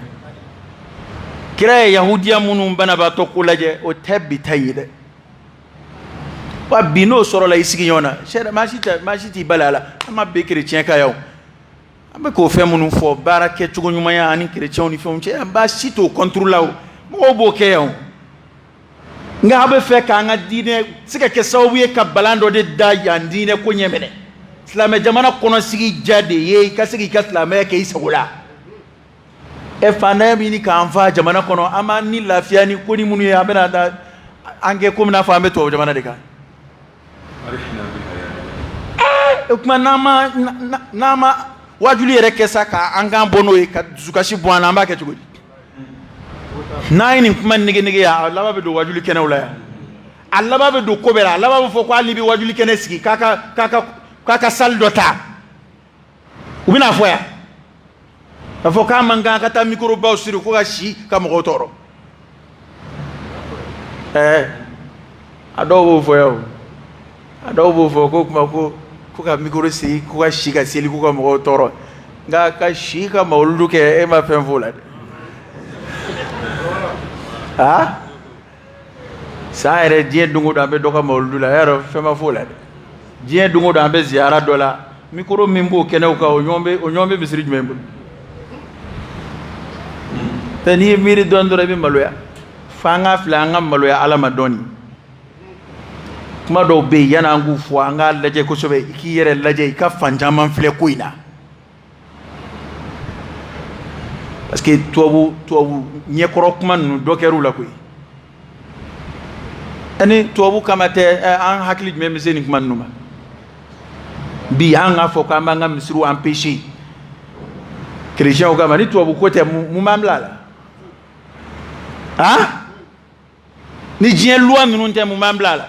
kira ye yahudiya minnu banabaatɔ ko lajɛ o tɛ bi ta ye dɛ wa bi n'o sɔrɔla i sigi ɲɔgɔn na maa si t'i bali a la an ma bɛɛ kerecɛn ka yan an bɛ k'o fɛn minnu fɔ baara kɛcogo ɲumanya ani kerecɛnw ni fɛnw cɛ an b'a si t'o contrôle la o mɔgɔw b'o kɛ yan nka a bɛ fɛ k'an ka diinɛ se ka kɛ sababu ye ka balan dɔ de da yan diinɛ ko ɲɛ minɛ silamɛ jamana kɔnɔ sigi diya de ye i ka se k'i ka silamɛya kɛ i sago la fantanya min k'an fa jamana kɔnɔ an b'an ni lafiya ni ko ni minnu ye an bɛna da an kɛ komi n'a fɔ an bɛ tubabu jamana de kan o tuma n'an ma wajuli yɛrɛ kɛ sa k'an kan bɔ n'o ye ka dusukasi bɔ an na an b'a kɛ cogo di n'an ye nin kuma nege ye a laban bɛ don wajuli kɛnɛw la yan a laban bɛ don ko bɛɛ la a laban bɛ fɔ ko hali n'i bɛ wajuli kɛnɛ sigi k'a ka salle dɔ ta u bɛna fɔ yan k'a fɔ k'a man kan ka taa microbaw siri ko ka si ka mɔgɔw tɔɔrɔ a dɔw b'o fɔ yan o a dɔw b'o fɔ ko kuma ko ka micro sigi ko ka si ka seli ko ka mɔgɔw tɔɔrɔ nka ka si ka mawuludu kɛ e ma fɛn f'o la dɛ san yɛrɛ diɲɛ don o don an bɛ dɔ ka mawuludu la yarɔ fɛn ma f'o la dɛ diɲɛ don o don an bɛ ziyara dɔ la micro min b'o kɛnɛw kan o ɲɔgɔn bɛ misiri jumɛn bolo n'i ye miiri dɔɔnin dɔrɔn i bɛ maloya f'an ka filɛ an ka maloya Ala ma dɔɔnin kuma dɔw bɛ yen yan'an k'u fɔ an k'a lajɛ kosɛbɛ i k'i yɛrɛ lajɛ i ka fan caman filɛ ko in na parce que tubabu ɲɛkɔrɔ kuma ninnu dɔ kɛr'u la koyi ani tubabu kama tɛ an hakili jumɛn bɛ se nin kuma ninnu ma bi an k'a fɔ k'an b'an ka misiriw empêcher chrétiens kama ni tubabu ko tɛ mun b'an bila a la ni diɲɛ loi ninnu tɛ mun b'an bila a la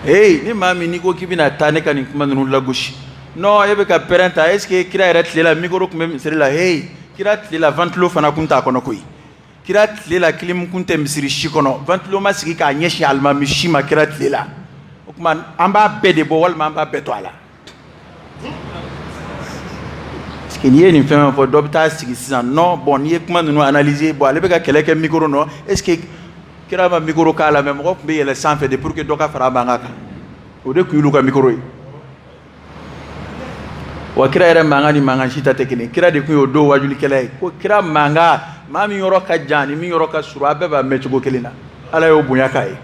ni maa min n'i ko k'i bɛna taa ne ka nin kuma ninnu lagosi non e bɛ ka pɛrɛn ta est ce que kira yɛrɛ tile la micro tun bɛ misiri la kira tile la ventilo fana kun t'a kɔnɔ koyi kira tile la clim kun tɛ misiri si kɔnɔ ventilo ma sigi k'a ɲɛsin alimami si ma kira tile la o tuma an b'a bɛɛ de bɔ walima an b'a bɛɛ to a la parce que n'i ye nin fɛn fɔ dɔ bɛ taa sigi sisan non bon n'i ye kuma ninnu analyser bon ale bɛ ka kɛlɛ kɛ micro nɔ est ce que kira ma micro k'a la mais mɔgɔ tun bɛ yɛlɛ sanfɛ de pour que dɔ ka fara a mankan kan o de tun y'olu ka micro ye wa kira yɛrɛ mankan ni mankan si ta tɛ kelen kira de tun y'o don wajulikɛla ye ko kira mankan maa min yɔrɔ ka jan ni min yɔrɔ ka surun a bɛɛ b'a mɛn cogo kelen na ala y'o bonya k'a ye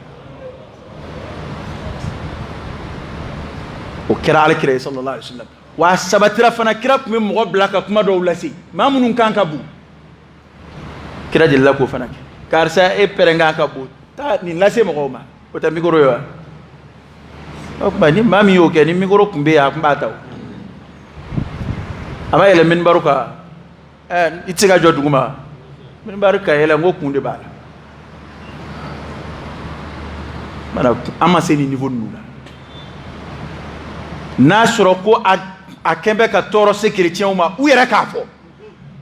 o kɛra alakira ye sallallahu alaihi wasallam wa a sabatira fana kira tun bɛ mɔgɔ bila ka kuma dɔw lase maa minnu kan ka bon kira delila k'o fana kɛ karisa e pɛrɛn kan ka bon taa nin lase mɔgɔw ma o tɛ micro ye wa o tuma ni maa min y'o kɛ ni micro tun bɛ yen a tun b'a ta o a ma yɛlɛ minbaru kan i tɛ se ka jɔ duguma minbaru ka yɛlɛ n ko kun de b'a la an ma se nin niveau ninnu la n'a sɔrɔ ko a kɛn bɛ ka tɔɔrɔ se chrétiens ma u yɛrɛ k'a fɔ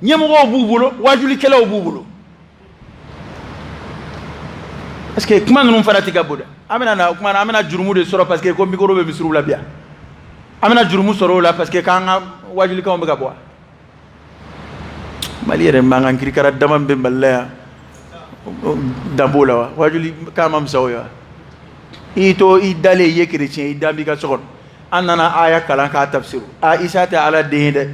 ɲɛmɔgɔw b'u bolo wajulikɛlaw b'u bolo parce que kuma ninnu fana tɛ ka bon dɛ an bɛna jurumu de sɔrɔ parce que ko micro bɛ misiriw la bi yan an bɛna jurumu sɔrɔ o la parce que k'an ka wajulikanw bɛ ka bɔ mali yɛrɛ mankan kirikara dama bɛ mali la yan danbo la wa wajuli k'a ma fisa o ye wa i to i dalen i ye chrétien i da b'i ka so kɔnɔ an nana aya kalan k'a tafsiru isa tɛ ala den ye dɛ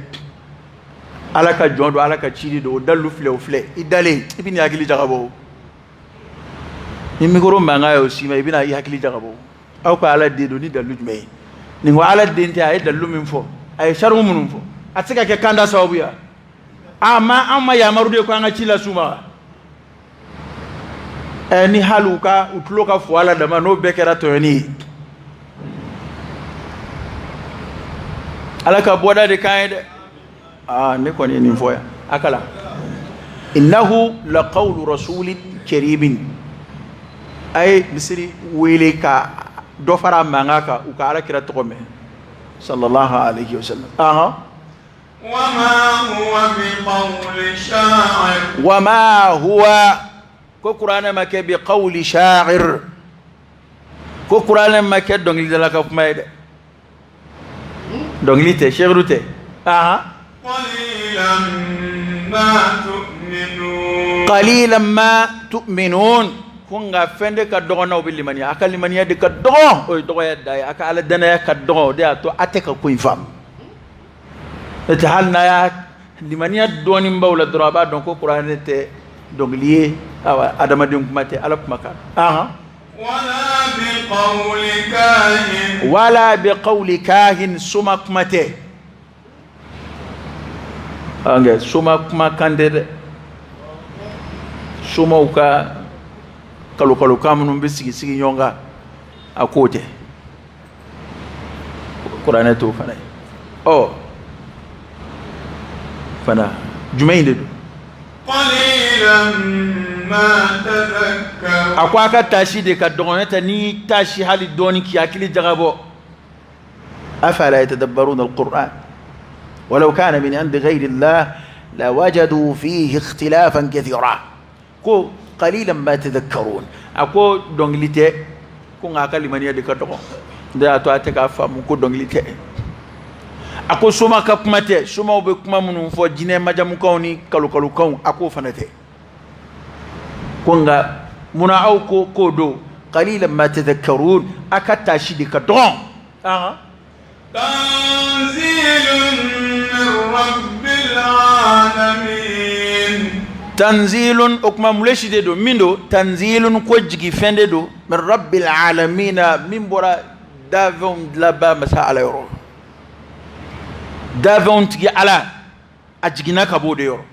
ala ka jɔn don ala ka ci de don o dalilu filɛ o filɛ i dalen i bɛ n'i hakili jagabɔ ni micro mankan ye o si ma i bɛna i hakili jagabɔ aw ka ala den don ni dalilu jumɛn ye nin ko ala den tɛ a ye dalilu min fɔ a ye sarimu minnu fɔ a tɛ se ka kɛ kanda sababu ye an ma yamaru de ko an ka ci la s'u ma ni hali u tulo ka fɔ ala dama n'o bɛɛ kɛra tɔɲɔni ye ala ka bɔda de kan ye dɛ ne kɔni ye nin fɔ yan a kala innahu la qawlu rasulin karimin a ye misiri wele ka dɔ fara mankan kan u ka ala kira tɔgɔ mɛn sallallahu alaihi wasallam wama huwa ko Qur'an ma kɛ bi qawli sha'ir ko Qur'an ma kɛ dɔnkilidala ka kuma ye dɛ dɔnkili tɛ shairu tɛ qalilan ma tu'minun ko nka fɛn de ka dɔgɔ n'aw bɛ limaniya a ka limaniya de ka dɔgɔ o ye dɔgɔya da ye a ka ala danaya ka dɔgɔ o de y'a to a tɛ ka ko in faamu n'o tɛ hali n'a y'a limaniya dɔɔnin baw la dɔrɔn a b'a dɔn ko kuranɛ tɛ dɔnkili ye adamaden kuma tɛ ala kuma kan wala bi qawli kahin soma kuma tɛ nka soma kuma kan tɛ dɛ somaw ka kalo kan minnu bɛ sigi ɲɔgɔn kan a k'o tɛ kuranɛ t'o fana ye fana jumɛn in de don a ko a ka taasi de ka dɔgɔ n'o tɛ n'i taasi hali dɔɔnin k'i hakili jagabɔ afala yatadabbaruna alquran walau kana min indi ghayri llah lawajadu fihi ikhtilafan kathira ko qalilan ma tadhakkarun a ko dɔnkili tɛ ko nka a ka limaniya de ka dɔgɔ de y'a to a tɛ k'a faamu ko dɔnkili tɛ a ko soma ka kuma tɛ somaw bɛ kuma minnu fɔ jinɛ majamukanw ni kalokanw a k'o fana tɛ ko nka munna aw ko k'o don qalilan ma tadhakkarun a ka taasi de ka dɔgɔ tanzilun min rabbil alamin tanzilun okuma muleshide do mindo tanzilun ko jigi fende do min rabbil alamin min bora davon laba masa ala yoro davon tigi ala ajigina kabo de yoro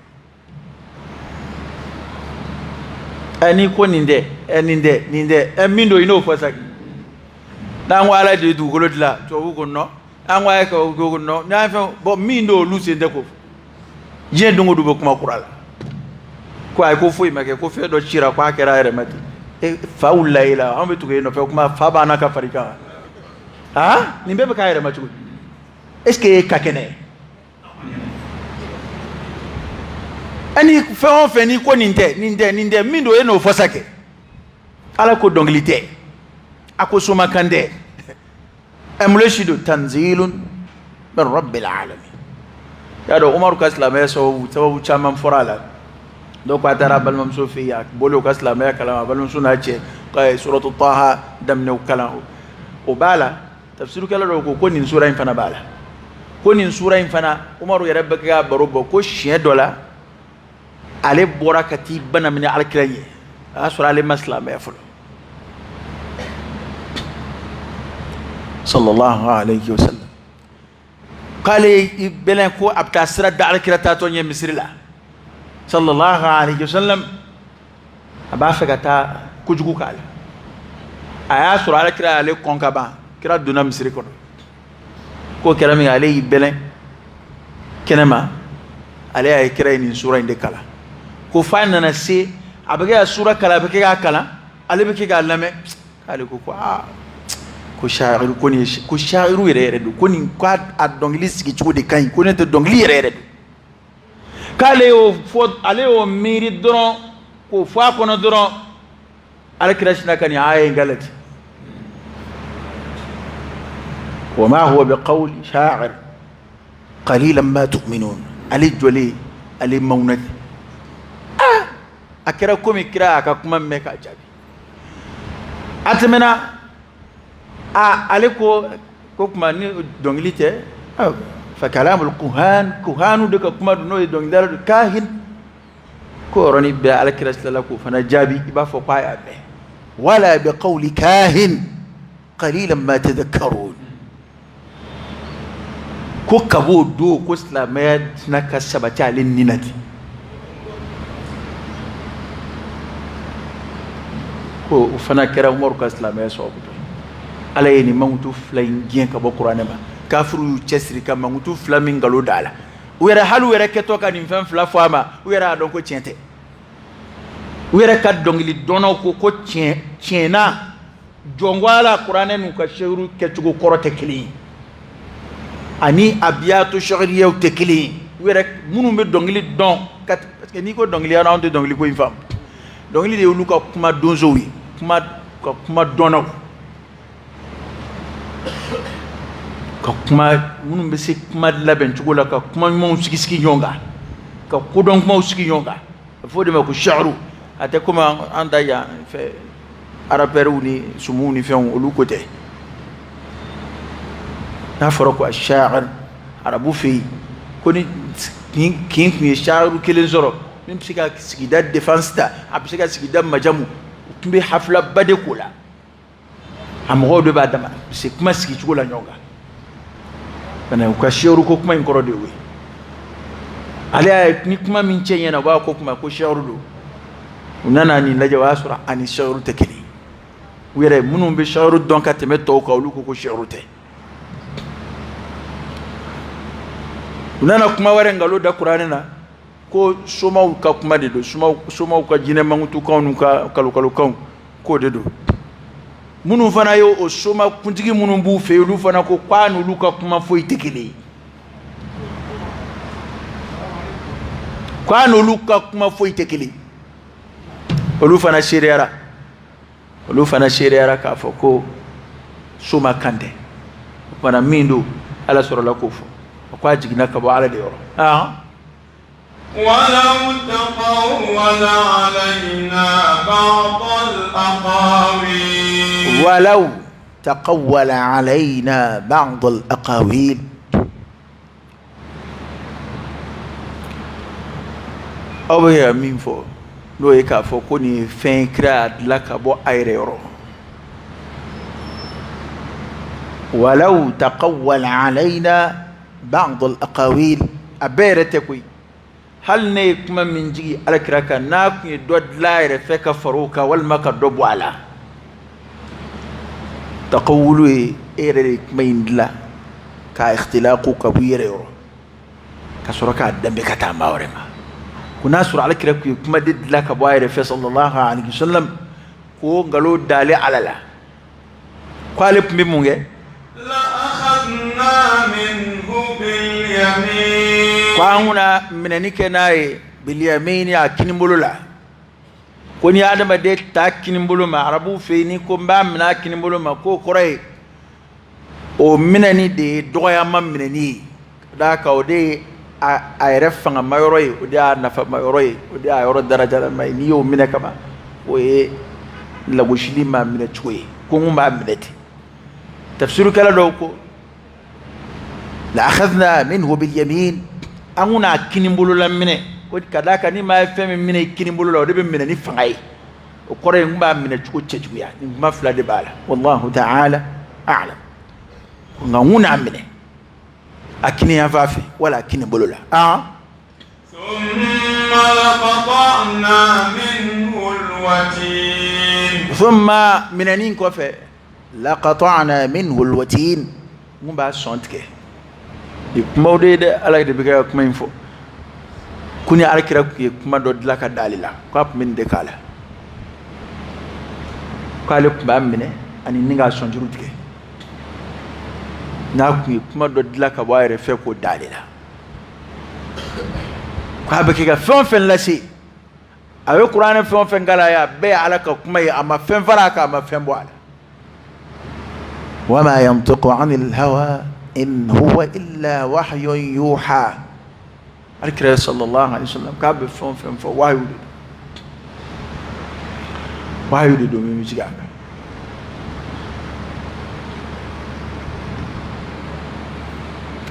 ani ko ninde mindo ino fasaki dan wala de du golodla to ko no an wa ko go no na fa bo mindo luce ndeko je dungo du kuma kurala ko ay ko foyi make ko fe do chira ko akera ere mati e faula ila ambe tuge no fe kuma fa bana ka farika ha nimbe be ka ere mati est ce que kakene ani fe on fe ni ko ninde mindo e no fosake ala ko donglite ako suma kande amuleshidu tanzilun min rabbil alamin ya do umar ka islamaya sababu chaman forala do ko atara balmam sofiya bolo ka islamaya kalama balmam suna ce kai suratu taha damne kala o bala tafsiru kala do ko nin sura in fana bala ko nin sura in fana umar ya rabba ka barobo ko shiye dola ale bora kati bana min alkiraye asura ale maslama ya fulo sallallahu alayhi wa sallam qale belen ko abta sira da alkirata to nye misri la sallallahu alayhi wa sallam aba fagata kujugu kala aya sura alkira ale konkaba kira duna misri ko kira mi ale belen kenema ale ay kira ni sura inde kala ko fanna na se abaga sura kala abaga kala ale be ga lame kale ko ko shairu ko shairu yere do ko ni ko a dongli sigi chuko de kan ko ne te dongli yere do kale o fo ale o miri doron ko fa ko no doron ala krishna kan ay galati وما هو بقول شاعر قليلا ما تؤمنون علي جولي علي مونت akira aka kuma meka jabi atmena aliko kuma ni donglite fa kalamul kuhanu duka kuma no dongdar kahin ko roni be alakira sallallahu fa jabi iba fa qaya be wala bi qawli kahin qalilan ma tadhakkarun ko kabo do ko islamiyya na kasabata alin ninati ko fana kera umar ka islamiyya so ko ala yeni mangutu flain gien ka bo qur'ana ba kafiru chesri ka mangutu flamin galo dala wera halu wera keto ka nim fam fla fama wera don ko tiente wera ka dongli dono ko tiena jongwala qur'ana nu ka shuru ketugo korote kili ani abiyatu shagriya tekili wera munu be dongli don parce que ni ko dongli ana on de dongli ko infam dongli de lu ka kuma donzo wi kuma dono ka kuma munu be se kuma laben tugola ka kuma mo sigi nyonga ka ko don kuma sigi nyonga fo de ma ko sha'ru ate kuma anda ya fe araperu ni sumuni fe on lu kote na foro ko ash-sha'ir arabu fi koni kin sha'ru kelen zoro nim sika sigida defense ta absika sigida majamu tumbe hafla bade kula amgo do badama se kuma sigi tugola nyonga bana ko sha'ru ko kuma inkoro de we ale ni kuma min chenye na ba ko kuma ko sha'ru do unana ni laja wasura ani sha'ru tekeli were munum be sha'ru donc ateme to ko lu ko sha'ru te unana kuma ware ngalo da qur'ani na ko soma ka kuma de do soma ka jine mangutu kanu ka kalu kan ko de do munu fana yo o soma kuntigi munu bu fe lu fana ko kwanu lu ka kuma foi tekele kwanu lu ka kuma foi tekele olu fana sheriara ka foko soma kande wana mindo ala soro la kofo kwa jigina ka ba ala de yoro ولو تقول علينا بعض الأقاويل ولو تقول علينا بعض الأقاويل aw bɛ ka min fɔ n'o ye k'a fɔ ko nin fɛn kira dilan ka bɔ a yɛrɛ yɔrɔ walaw taqawwala alayna ba'd al-aqawil a bɛɛ yɛrɛ tɛ koyi hali ne ye kuma min jigi alakira kan n'a kun ye dɔ dilan a yɛrɛ fɛ ka far'o kan walima ka dɔ bɔ a la taqawulu ye e yɛrɛ de kuma in dilan k'a ikhtilaqu ka bɔ i yɛrɛ yɔrɔ ka sɔrɔ k'a danbe ka taa maa wɛrɛ ma ko n'a sɔrɔ alakira kun ye kuma de dilan ka bɔ a yɛrɛ fɛ sallallahu alaihi wasallam ko nkalon dalen ala la ko ale tun bɛ mun kɛ ko an kuna minɛni kɛ n'a ye biliyamini a kinibolo la ko ni adamaden ta kinibolo ma arabu fɛ yen ni ko n b'a minɛ a kinibolo ma k'o kɔrɔ ye o minɛni de ye dɔgɔyama minɛni ye k'a kan o de ye a yɛrɛ fangama yɔrɔ ye o de y'a nafama yɔrɔ ye o de y'a yɔrɔ darajalama ye n'i y'o minɛ kama o ye lagosili ma minɛ cogo ye ko n kun b'a minɛ ten tafsirukɛla dɔw ko la akhadna minhu bil yamin an kuna kinibolo la minɛ ko ka d'a kan ni maa ye fɛn min minɛ i kinibolo la o de bɛ minɛ ni fanga ye o kɔrɔ ye n kun b'a minɛ cogo cɛjuguya nin kuma fila de b'a la wallahu ta'ala a'lam nka n kun n'a minɛ a kini yan fan fɛ wala a kini bolo la thumma minɛni kɔfɛ laqata'na minhu alwatin mun b'a sɔn tigɛ ni kumaw de ye dɛ ala de bɛ ka kuma in fɔ ko ni alakira kun ye kuma dɔ dilan ka d'ale la k'a tun bɛ nin de k'a la k'ale tun b'a minɛ ani ni k'a sɔn juru tigɛ n'a kun ye kuma dɔ dilan ka bɔ a yɛrɛ fɛ k'o d'ale la k'a bɛ kɛ ka fɛn o fɛn lase a bɛ kuranɛ fɛn o fɛn k'a la a bɛɛ ye ala ka kuma ye a ma fɛn fara a kan a ma fɛn bɔ a la وما ينطق عن الهوى إن هو إلا وحي يوحى الكريم صلى الله عليه وسلم كاب فون وحي يدو من مجيء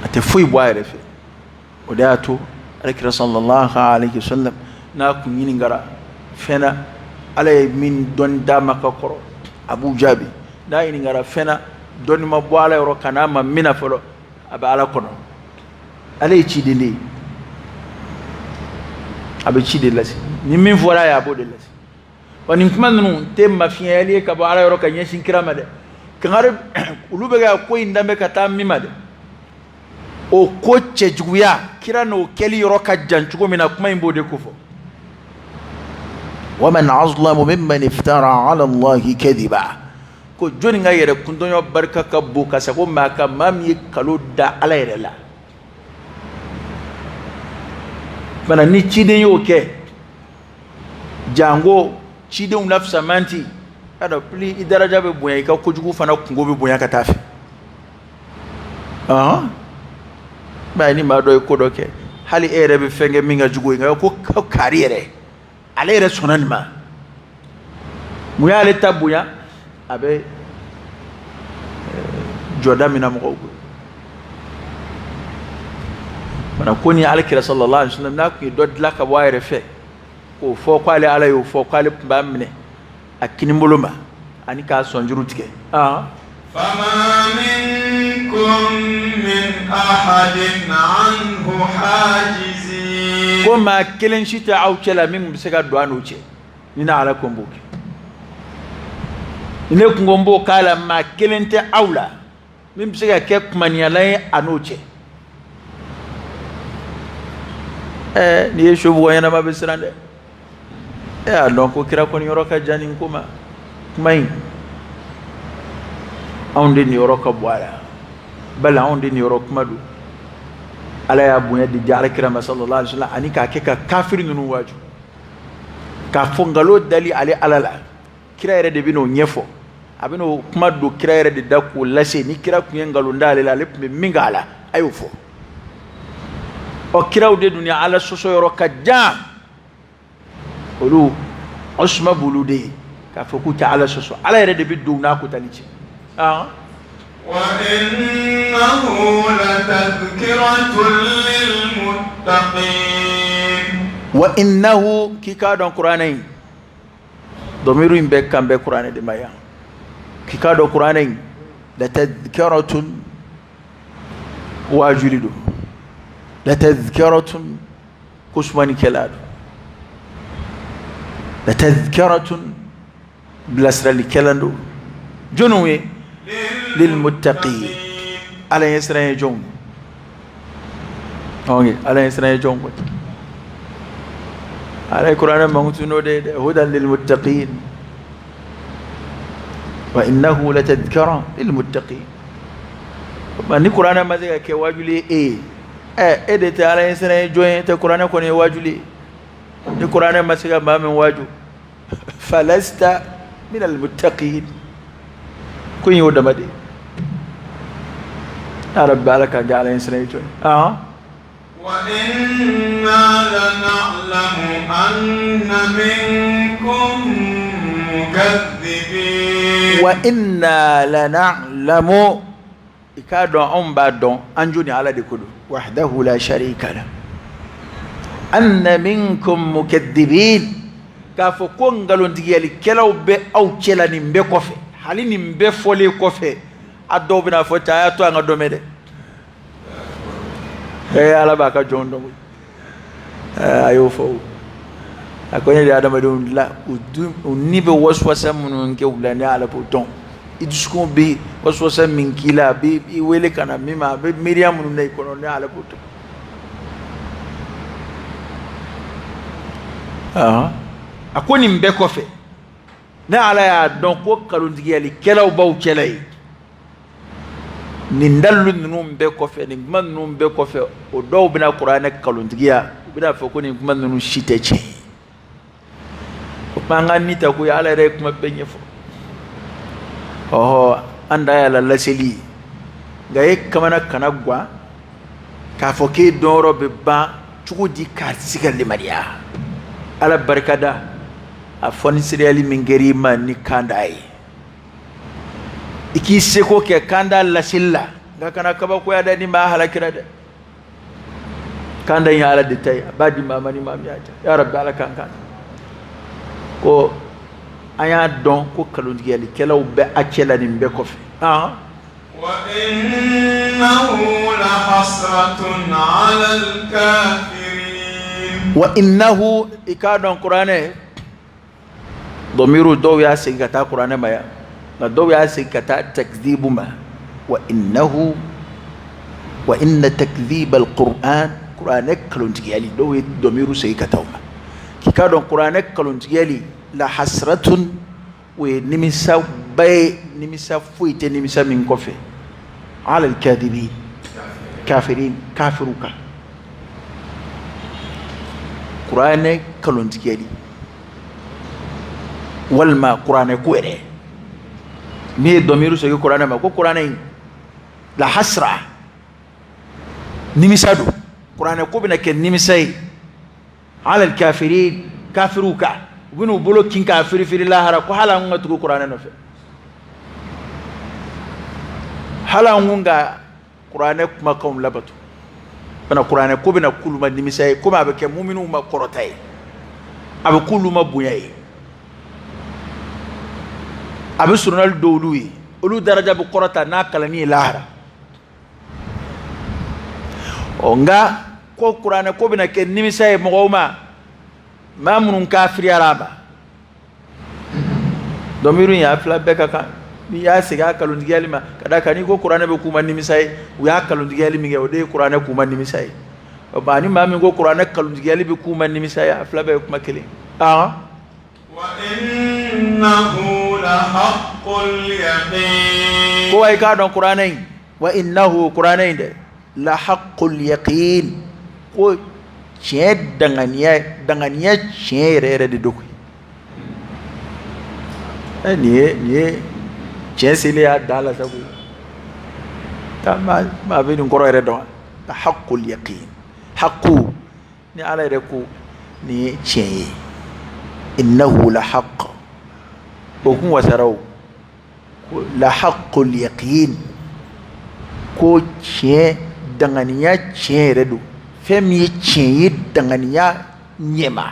أتفوي بواير في وداتو الكريم صلى الله عليه وسلم ناكم ينغرا فنا على من دون دامك كرو أبو جابي نا ينغرا فنا doni ma bɔ ala yɔrɔ kana ma mina fɔlɔ a bɛ ala kɔnɔ ala ye ciden de ye a bɛ ci de lase ni min fɔra a ye a b'o de lase wa nin kuma ninnu tɛ mafiyɛli ye ka bɔ ala yɔrɔ ka ɲɛsin kira ma dɛ kangari olu bɛ ka ko in danbɛ ka taa min ma dɛ o ko cɛjuguya kira n'o kɛli yɔrɔ ka jan cogo min na kuma in b'o de ko fɔ ومن أظلم ممن افترى على الله كذبا ko joni nga yɛrɛ kundɔɲɔ barika ka bon ka sago maa ka maa min ye kalo da ala yɛrɛ la fana ni ciden y'o kɛ jango cidenw la fisamanti a dɔn pili i daraja bɛ bonya i ka kojugu fana kungo bɛ bonya ka taa fɛ mɛ ni maa dɔ ye ko dɔ kɛ hali e yɛrɛ bɛ fɛn kɛ min ka jugu ye nka ko kari yɛrɛ ale yɛrɛ sɔnna nin ma mun y'ale ta bonya a bɛ jɔda min na mɔgɔw bolo mana ko ni alakira sallallahu alaihi wasallam n'a kun ye dɔ dilan ka bɔ a yɛrɛ fɛ k'o fɔ k'ale ala y'o fɔ k'ale tun b'a minɛ a kinibolo ma ani k'a sɔn juru tigɛ فما منكم من أحد عنه حاجزين ko maa kelen si tɛ aw cɛ la min bɛ se ka don a n'o cɛ ni na ala ko n b'o kɛ ne kun ko n b'o k'a la maa kelen tɛ aw la min bɛ se ka kɛ kumaniyala ye a n'o cɛ n'i ye sobugɔ ɲɛnama bɛ siran dɛ e y'a dɔn ko kira kɔni yɔrɔ ka jan nin ko ma kuma in anw de nin yɔrɔ ka bɔ a la bali anw de nin yɔrɔ kuma don ala y'a bonya di di alakira ma sallallahu alaihi wasallam ani k'a kɛ ka kafiri ninnu waaju k'a fɔ nkalon dali ale ala la kira yɛrɛ de bɛ n'o ɲɛfɔ a bɛ n'o kuma don kira yɛrɛ de da k'o lase ni kira tun ye nkalon da ale la ale tun bɛ min k'a la a y'o fɔ ɔ kiraw de dun ni ala sɔsɔ yɔrɔ ka jan olu osuma b'olu de ye k'a fɔ k'u tɛ ala sɔsɔ ala yɛrɛ de bɛ don n'a ko tani cɛ وإنه لتذكرة للمتقين وإنه كيكاد القرآن ضمير بكم بقرآن دمايا كيكاد القرآن لتذكرة واجلد لتذكرة كسماني كلاد لتذكرة بلسر الكلاد جنوي للمتقين على يسرى جون على يسرى جون على القرآن مغتنو هدى للمتقين وإنه لتذكرة للمتقين من القرآن ما ذي كواجلي إيه على يسرى جون القرآن كون يواجلي القرآن ما سيجا ما من واجو فلست من المتقين كن يودا مدي يا رب عليك قال يسرى جون وإنا لنعلم أن منكم مكذبين وإنا لنعلم إكادو أمبادو أنجوني على دكولو وحده لا شريك له أن منكم مكذبين كافو كونغالون ديالي كلاو بي أو كلا نمبي كوفي حالي نمبي فولي كوفي أدو بنا فوتا ياتو أنغا دوميدي ala baka jondo ayo fo akonye de adama do la unibe waswasa mun ke ulani ala poton idusku bi waswasa min kila bi wele kana mima be miriam nun ne kono ne ala poton akoni mbe kofe na ala ya don ko kalundigi ali kelaw baw kelay nindalu nunum be kofe ni man nunum be kofe o do bina qur'ana kalundigiya bina fa ko ni man nunum shiteche ko panga nita ko ya ala re kuma benye fo anda ya la laseli gaye kamana kanagwa ka fo ke doro be ba chugudi ka sigal le maria ala barkada a foni siriyali mingeri man ni kandai iki seko ke kanda la silla ga kana kaba ko ya dani ma halakira da kanda ya ala ditai abadi mama ni mami ya rabbi ala kan ko aya don ko kalundiya li kelaw be akela ni be ko fi wa innahu la hasratun ala al-kafirin wa innahu ikadon qur'ane domiru do ya sigata qur'ane maya دو ياسك تكذيب ما وإنه وإن تكذيب القرآن قرآن كلون تجيالي دو دميرو سيكتاوما كي كادون قرآن كلون تجيالي لا حسرة ونمسا نمسا فويت نمسا من كفي على الكاذبين كافرين كافروكا قرآن كلون تجيالي والما قرآن كويري مي ضميرو سيكو قرآن ما كو قرآن لا حسرة نمسادو قرآن كوبنا كن نمساي على الكافرين كافروكا وبنو بلو كين كافر في الله هرا كو حالا نغا تكو قرآن نفع حالا نغا قرآن ما كوم لبتو بنا قرآن كوبنا كل ما نمساي كما بك مؤمنو ما قرطاي أبو كل ما بنياي abe sunal dowluyi olu daraja bu korota na kalani lahara onga ko qur'ana ko bina ken nimisa mo goma mamunun kafir araba domiru ya fla beka ka ni ya siga kalun digalima kada kani ko qur'ana be kuma nimisa ya kalun digalimi nge ode qur'ana kuma nimisa ba ni mamin ko qur'ana kalun digalimi kuma nimisa ya fla be kuma kele وإنه لحق اليقين كو اي كادون قرانين وإنه قرانين ده لحق اليقين كو تشيد دغانيا تشيرere de doku ni chesile ya dala sabu tama ma be ngoro ere do لحق اليقين حقو ni ala reku ni cheye إنه لحق وكم وسروا لحق اليقين كو تشي دغانيا تشي ردو فمي تشي دغانيا ɲɛma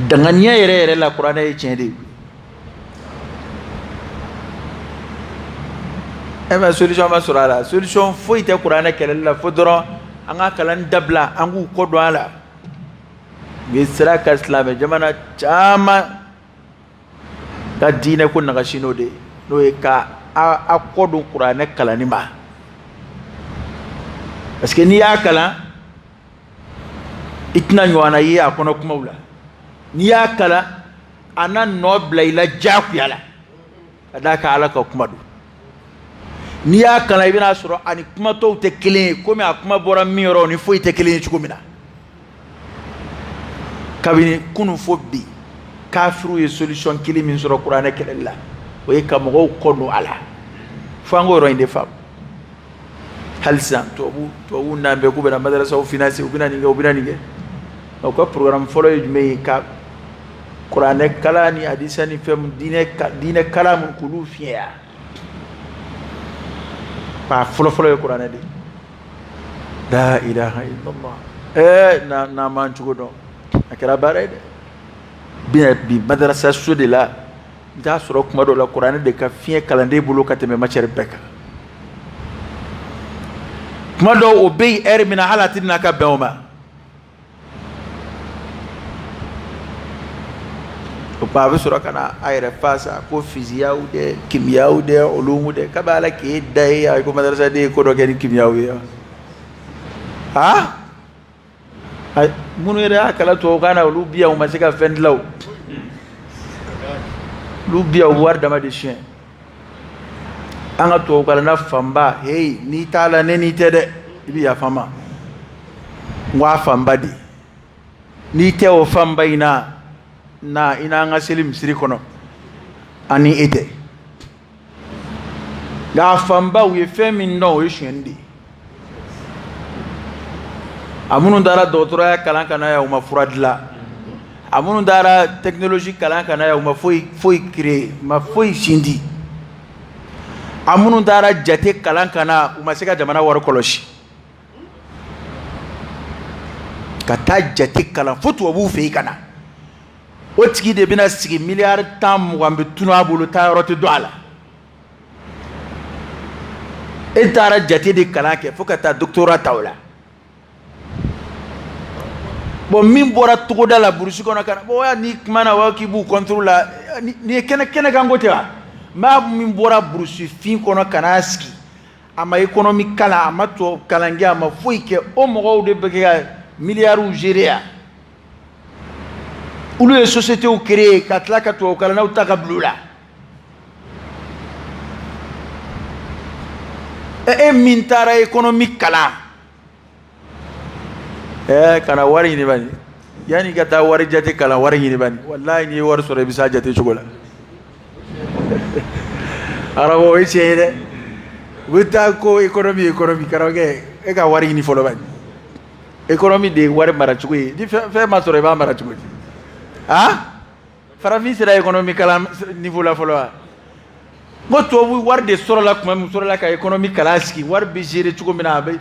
danganiya yɛrɛ yɛrɛ la kuranɛ ye tiɲɛ de ye mais solution ma sɔrɔ a la solution foyi tɛ kuranɛ kɛlɛli la fo dɔrɔn an ka kalan dabila an k'u kɔ don a la u ye sira ka silamɛ jamana caman ka diinɛ ko nagasi n'o de ye n'o ye ka a kɔ don kuranɛ kalanni ma parce que n'i y'a kalan i tɛna ɲɔgɔnna ye a kɔnɔ kumaw la n'i y'a kalan a na nɔ bila i la diyagoya la ka d'a kan Ala ka kuma don n'i y'a kalan i bɛna sɔrɔ a ni kumatɔw tɛ kelen ye komi a kuma bɔra min yɔrɔ ni foyi tɛ kelen ye cogo min na kabini kunun fo bi kafiru ye solution kelen min sɔrɔ kuranɛ kɛlɛli la o ye ka mɔgɔw kɔ don a la fo an k'o yɔrɔ in de faamu hali sisan tubabuw n'an bɛɛ k'u bɛna madarasaw financer u bɛna nin kɛ u bɛna nin kɛ u ka programme fɔlɔ ye jumɛn ye ka kuranɛ kalan ni hadisa ni fɛn diinɛ kalan mun k'olu fiɲɛya pa fɔlɔ ye kuranɛ de la ilaha illallah n'a man cogo dɔn a kɛra baara ye dɛ bi madarasa so de la i t'a sɔrɔ kuma dɔw la kuranɛ de ka fiɲɛ kalanden bolo ka tɛmɛ matière bɛɛ kan kuma dɔw o bɛ yen heure min na hali a tɛ n'a ka bɛn o ma o kuma a bɛ sɔrɔ ka na a yɛrɛ fa sa ko fisiyaw dɛ kimiyaw dɛ olumu dɛ k'a bɛ ala k'e da ye a ko madarasa de ye ko dɔ kɛ ni kimiyaw ye minnu yɛrɛ y'a kalan tubabukan na olu bi yan u ma se ka fɛn dilan o olu bi yan u wari dama de siɲɛ an ka tubabukalanna fanba hey n'i t'a la ne n'i tɛ dɛ i bɛ yafa n ma n ko a fanba de n'i tɛ o fanba in na i n'an ka seli misiri kɔnɔ ani e tɛ nka a fanba u ye fɛn min dɔn o ye sonyɛni de ye a minnu taara dɔgɔtɔrɔya kalan ka na yan u ma fura dilan a minnu taara technologie kalan ka na yan u ma foyi créer u ma foyi sindi a minnu taara jate kalan ka na u ma se ka jamana wari kɔlɔsi ka taa jate kalan fo tubabuw fɛ yen ka na o tigi de bɛna sigi miliyari 10 20 bɛ tunu a bolo taa yɔrɔ tɛ dɔn a la e taara jate de kalan kɛ fo ka taa doctorat ta o la bon min bɔra togoda la burusi kɔnɔ ka na bon ni kuma na wa k'i b'u contrôle la ni ye kɛnɛ kan ko tɛ wa maa min bɔra burusi fin kɔnɔ ka n'a sigi a ma économie kalan a ma tubabu kalan kɛ a ma foyi kɛ o mɔgɔw de bɛ kɛ ka miliyariw gérer yan olu ye sociétéw créer ka tila ka tubabu kalannaw ta ka bila u la e min taara économie kalan kana wari ɲini bani yani ka taa wari jate kalan wari ɲini bani wallahi n'i ye wari sɔrɔ i bɛ s'a jate cogo la arabu o ye tiɲɛ ye dɛ u bɛ taa ko économie karamɔgɔkɛ e ka wari ɲini fɔlɔ bani économie de ye wari mara cogo ye ni fɛn ma sɔrɔ i b'a mara cogo di farafin sera économie kalan niveau la fɔlɔ wa n ko tubabu wari de sɔrɔla tuma min sɔrɔla ka économie kalan sigi wari bɛ gérer cogo min na a bɛ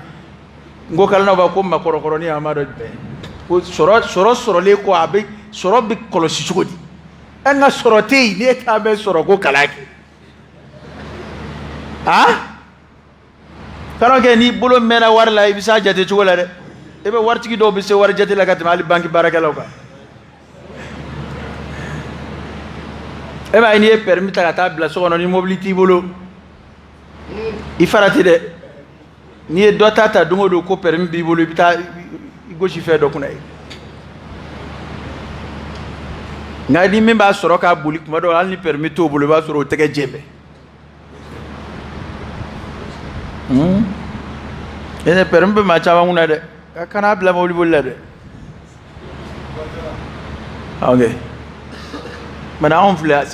n ko kalannaw b'a ko makɔrɔkɔrɔnin a ma dɔn ko sɔrɔ sɔrɔlen kɔ a bɛ sɔrɔ bɛ kɔlɔsi cogo di an ka sɔrɔ tɛ yen n'e t'a bɛ sɔrɔ ko kalan kɛ karamɔgɔkɛ n'i bolo mɛnna wari la i bɛ s'a jate cogo la dɛ e bɛ waritigi dɔw bɛ se wari jate la ka tɛmɛ hali banki baarakɛlaw kan e b'a ye n'i ye permis ta ka taa bila so kɔnɔ ni mobili t'i bolo i farati dɛ n'i ye dɔ ta don o don ko permis b'i bolo i bɛ taa i gosi fɛn dɔ kunna ye nka ni min b'a sɔrɔ k'a boli tuma dɔw hali ni permis t'o bolo i b'a sɔrɔ o tɛgɛ jɛ bɛɛ permis bɛ maa caman kunna dɛ a kana bila mobili boli la dɛ ok mana anw filɛ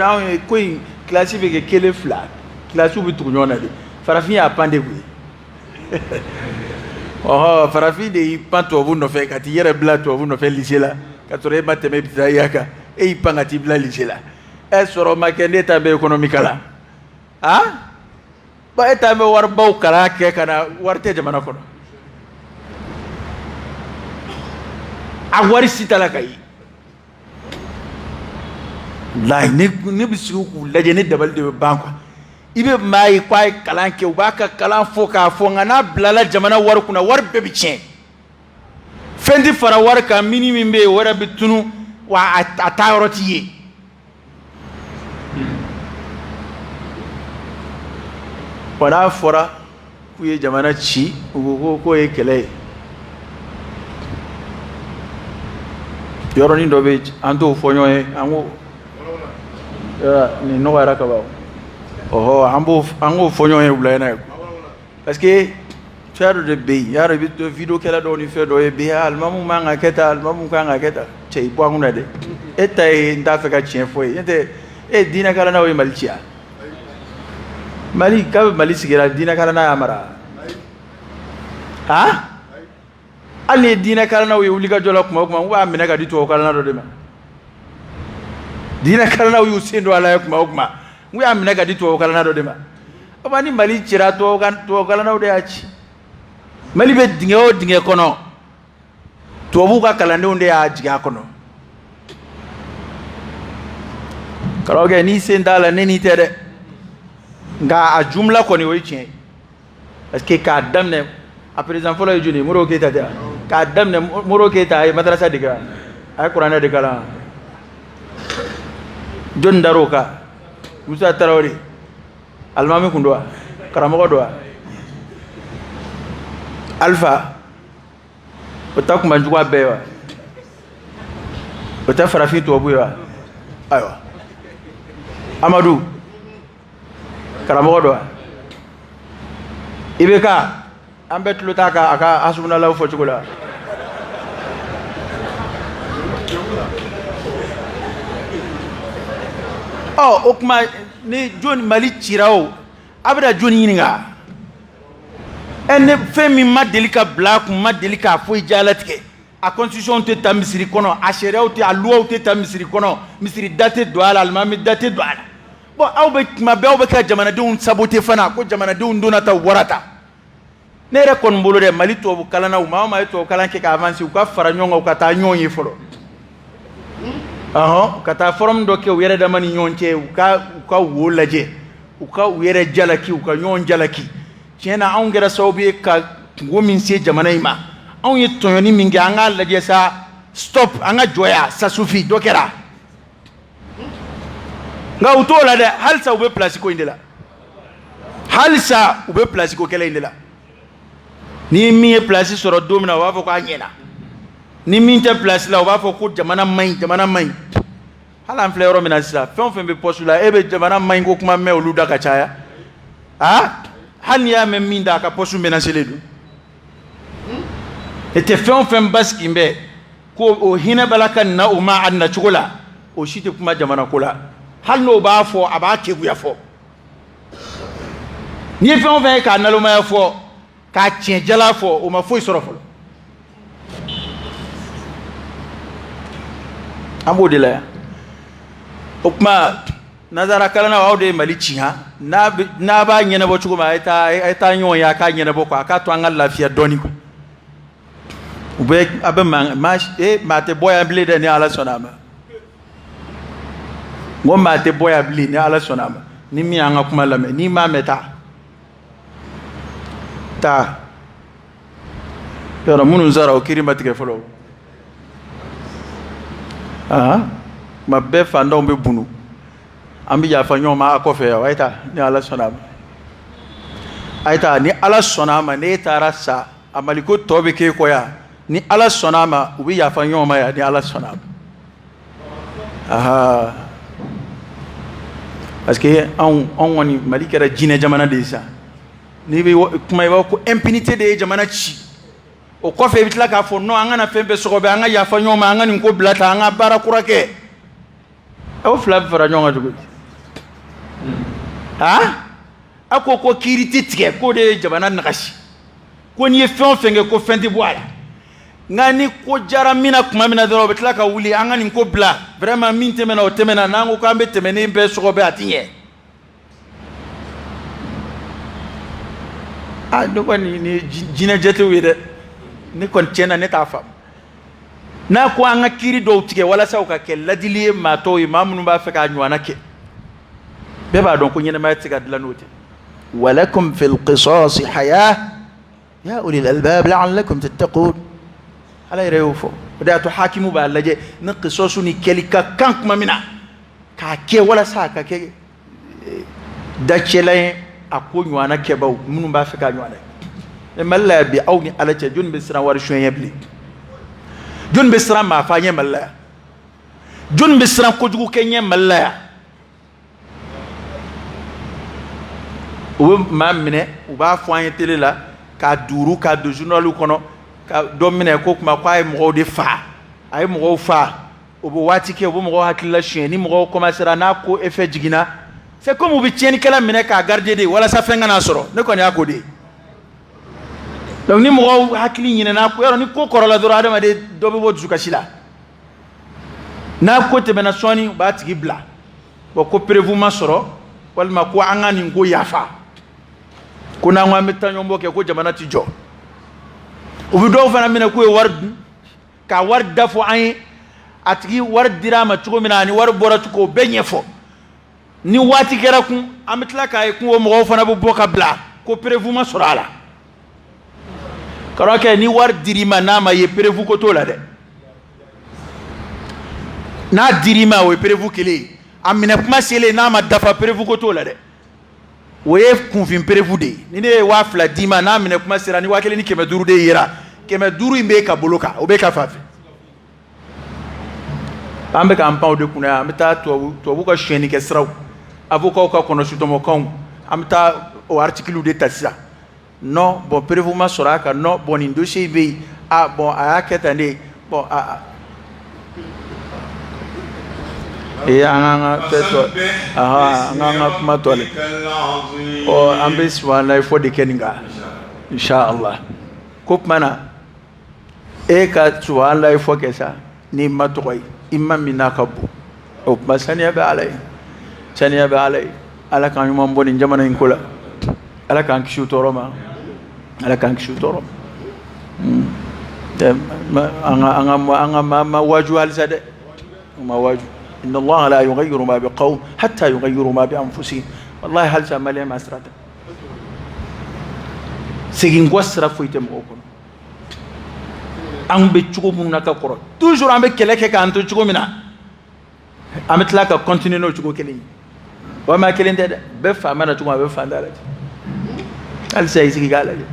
anw ye ko in kilasi bɛ kɛ kelen fila kilasiw bɛ tugu ɲɔgɔn na de farafin y'a pan de koyi farafin de y'i pan tubabu nɔfɛ ka t'i yɛrɛ bila tubabu nɔfɛ lycée la ka sɔrɔ e ma tɛmɛ ibtidaiya kan e y'i pan ka t'i bila lycée la sɔrɔ ma kɛ ne ta bɛ économie kalan ba e ta bɛ waribaw kalan kɛ ka na wari tɛ jamana kɔnɔ a wari sita la kai la ne bisu ku laje ne dabal de banko ibe mai kwai kalan ke ubaka kalan foka fonga na blala jamana war kuna war bebi chen fendi fara war ka minimum be wara bitunu wa atayrotiye wala fora ku ye jamana ci ko ye kele yoroni dobe anto fonyo e ango ni no wara ka ba oho ango fonyo e blana parce que charo de be ya rebi to video kala do ni fe do e be almamu manga keta almamu kanga keta chei bo nguna de eta e nda fe ka chien foi ente e dina kala na we malchia mali ka mali sigira dina kala na amara ha ali dina kala na we uliga jola kuma wa mina ga dito kala na do de ma dina kala na we usendo ala kuma wa mina ga dito kala na do de ma abani mali chira to kala na do ya chi mali be dinge kono to bu ka kala ne onde ya jiga kono karoge ni sendala ne ni tere nga a jumla ko ni woychen parce que ka damne a président folo juni muro ke tata ka damne muro ke ta ay madrasa diga ay qur'ana diga la jon daroka musa tarawri almami kundwa karamo do alpha otakuma njugwa bewa otafarafi to obuwa ayo Amadou karamo do ibeka ambet lutaka aka asubuna law fo chukula oh okuma ni John Mali chirao abda John yininga ene femi madelika black madelika fo ijalatike a constitution te ta misiri kono a sharia te a loi te ta misiri kono misiri date do ala almami date do ala bon awbe mabe awbe ka jamana de un sabote fana ko jamana de un donata warata ne re kon mbolo de Mali to bu kala na uma ma to kala ke ka avance ko fara nyonga ko ta nyonyi folo kata forum do ke were da mani nyonche ka wolaje ka were jalaki ka nyon jalaki tiena an gera sawbi ka gomin se jamana ima an yi toyoni mingi an ga laje sa stop an ga joya sa sufi dokera nga utola de halsa ube place ko indela halsa ube place ko kala indela ni mi place soro domina wa fo ko anyena ni mi te place la wa fo ko jamana mai hala fleur mina sila fon be postula ebe jamana mai ko kuma me oluda ka chaya hanya me minda ka postu menaseledu ete fon baskimbe ko o hina balaka na uma anna chukula o shite kuma jamana kula halno ba fo aba kebu ya fo ni fon ka nalo ma fo ka chenjala fo o ma fo isoro fo amodela okuma nazara kala na wawde Mali chiha na ba nyene bo chuguma eta nyon ya ka nyene bo ko aka to an lafiya doni ko ube abe mate boya bli de ni ala sonama ngo mate boya bli ni ala sonama ni mi anga kuma lame ni ma meta ta yoro munu zara o kirima tike folo ma be fanda be bunu ambi ya fanyo ma akofe ya waita ni ala sonama aita ni ala sonama ne tarasa amaliko tobe ke koya ni ala sonama ubi ya fanyo ma ya ni ala sonama parce que on woni Mali kera jine jamana de sa ni be kuma ba ko impunité de jamana ci o kofe bitla ka fo no angana fembe sokobe anga ya fanyo ma anga ni ko blata anga bara kurake o flab fara nyonga dugo ako ko kiriti tike ko de jamana nakashi ko ni fenge ko fendi boala ngani ko jara mina kuma mina doro betla ka wuli anga ni ko bla vraiment min temena o temena nango ko ambe temene mbe sokobe atinye do ko ni jina jete wede ni kon chena ne ta fam n'a ko an ka kiri dɔw tigɛ walasa u ka kɛ ladili ye maa tɔw ye maa minnu b'a fɛ k'a ɲɔgɔnna kɛ bɛɛ b'a dɔn ko ɲɛnamaya tɛ se ka dilan n'o tɛ walakum fil qisasi haya ya ulil albab la'allakum tattaqun ala yɛrɛ y'o fɔ o de y'a to hakimu b'a lajɛ ni qisasu ni kɛli ka kan tuma min na k'a kɛ walasa a ka kɛ dacɛla ye a ko ɲɔgɔnna kɛbaw minnu b'a fɛ k'a ɲɔgɔnna kɛ Mali la bi aw ni ala cɛ jɔnni bɛ siran wari suɲɛ bilen jɔnni bɛ siran maa fa ɲɛ Mali la yan jɔnni bɛ siran kojugu kɛ ɲɛ Mali la yan u bɛ maa minɛ u b'a fɔ an ye télé la k'a duuru k'a don journal kɔnɔ ka dɔ minɛ ko kuma ko a ye mɔgɔw de faa a ye mɔgɔw faa o bɛ waati kɛ u bɛ mɔgɔw hakili la suɲɛ ni mɔgɔw commencera n'a ko effet jiginna c'est comme u bɛ tiɲɛnikɛla minɛ k'a garder de walasa fɛn kana sɔrɔ ne kɔni y'a ko de ye donc ni mɔgɔw hakili ɲinɛna ko yɔrɔ ni ko kɔrɔla dɔrɔn adamaden dɔ bɛ bɔ dusukasi la n'a ko tɛmɛna sɔɔni u b'a tigi bila bon ko prévu ma sɔrɔ walima ko an ka nin ko yafa ko n'an ko an bɛ taa ɲɔgɔn bɔ kɛ ko jamana ti jɔ u bɛ dɔw fana minɛ k'u ye wari dun ka wari da fɔ an ye a tigi wari dira a ma cogo min na ani wari bɔra cogo o bɛɛ ɲɛfɔ ni waati kɛra kun an bɛ tila k'a ye kun o mɔgɔw fana bɛ bɔ ka bila ko prévu ma sɔrɔ a la kɔrɔ kɛ ni wari dir'i ma n'a ma ye prévu ko t'o la dɛ n'a dir'i ma o ye prévu kelen ye a minɛ kuma selen n'a ma dafa prévu ko t'o la dɛ o ye kunfin prévu de ye ni ne ye 2000 d'i ma n'a minɛ kuma sera ni 1500 de yera 500 in b'e ka bolo kan o b'e ka fan fɛ an bɛ k'an pan o de kunna yan an bɛ taa tubabu ka suɲɛni kɛ siraw avocat ka kɔnɔsutɔmɔkanw an bɛ taa o article de ta sisan non bon prévu ma sɔrɔ a kan non bon nin dossier bɛ yen ah bon a y'a kɛ tan de bon an ka fɛn tɔ an ka kuma tɔ le an bɛ subahana fɔ de kɛ nin kan inshallah ko tuma na e ka subahana fɔ kɛ sa n'i ma tɔgɔ ye i ma min n'a ka bon o tuma saniya bɛ ala ye saniya bɛ ala ye ala k'an ɲuman bɔ nin jamana in ko la ala k'an kisi o tɔɔrɔ ma ala k'an kisi o tɔɔrɔ ma an ka ma waaju halisa dɛ ma waaju inna allaha la yughayyiru ma biqawm hatta yughayyiru ma bi anfusihim wallahi halisa maliyɛn ma sira tɛ segin kɔ sira foyi tɛ mɔgɔw kɔnɔ an bɛ cogo minnu na ka kɔrɔ toujours an bɛ kɛlɛ kɛ k'an to cogo min na an bɛ tila ka continuer n'o cogo kelen ye walima kelen tɛ dɛ bɛɛ faama na cogo a bɛ fan da la ten halisa i sigi k'a lajɛ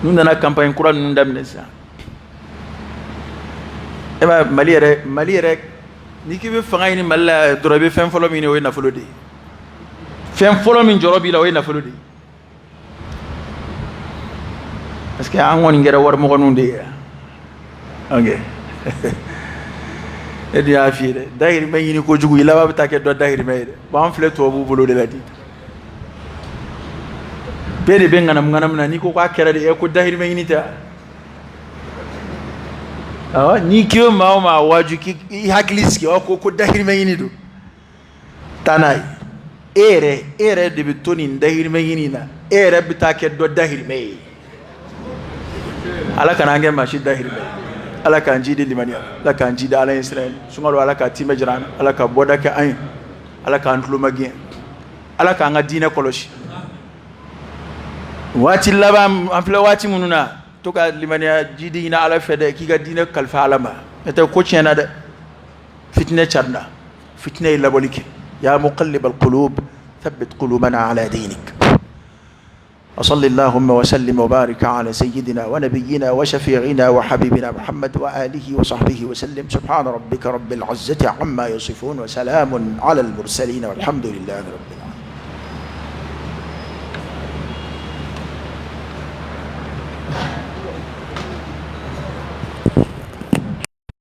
n'u nana campagne kura ninnu daminɛ sisan e b'a Mali yɛrɛ n'i k'i bɛ fanga ɲini Mali la dɔrɔn i bɛ fɛn fɔlɔ min ɲini o ye nafolo de ye fɛn fɔlɔ min jɔrɔ b'i la o ye nafolo de ye parce que an kɔni kɛra warimɔgɔninw de ye ok e de y'a f'i ye dɛ dahirimɛ ɲini kojugu i laban bɛ taa kɛ dɔ dahirimɛ ye dɛ bon an filɛ tubabuw bolo de la di bɛɛ de bɛ ŋanamu na n'i ko k'a kɛra de ko dahirimɛ ɲini tɛ n'i k'i bɛ maa o maa waaju k'i hakili sigi ko dahirimɛ ɲini don taa n'a ye e yɛrɛ de bɛ to nin dahirimɛ ɲini na e yɛrɛ bɛ taa kɛ dɔ dahirimɛ ye ala kana an kɛ maa si dahirimɛ ye ala k'an jidi limaniya ala k'an jidi ala ye sira ye sunkalo ala ka timɛ jira an na ala ka bɔda kɛ an ye ala k'an tulo magɛn ala k'an ka diinɛ kɔlɔsi waati laban an filɛ waati minnu na to ka limaniya jidi ɲini ala fɛ dɛ k'i ka diinɛ kalifa ala ma n'o tɛ ko tiɲɛna dɛ fitinɛ carina fitinɛ ye labɔli kɛ ya muqallibal qulub thabbit qulubana ala diinik وصل اللهم وسلم وبارك على سيدنا ونبينا وشفيعنا وحبيبنا محمد وآله وصحبه وسلم سبحان ربك رب العزة عما يصفون وسلام على المرسلين والحمد لله رب العالمين.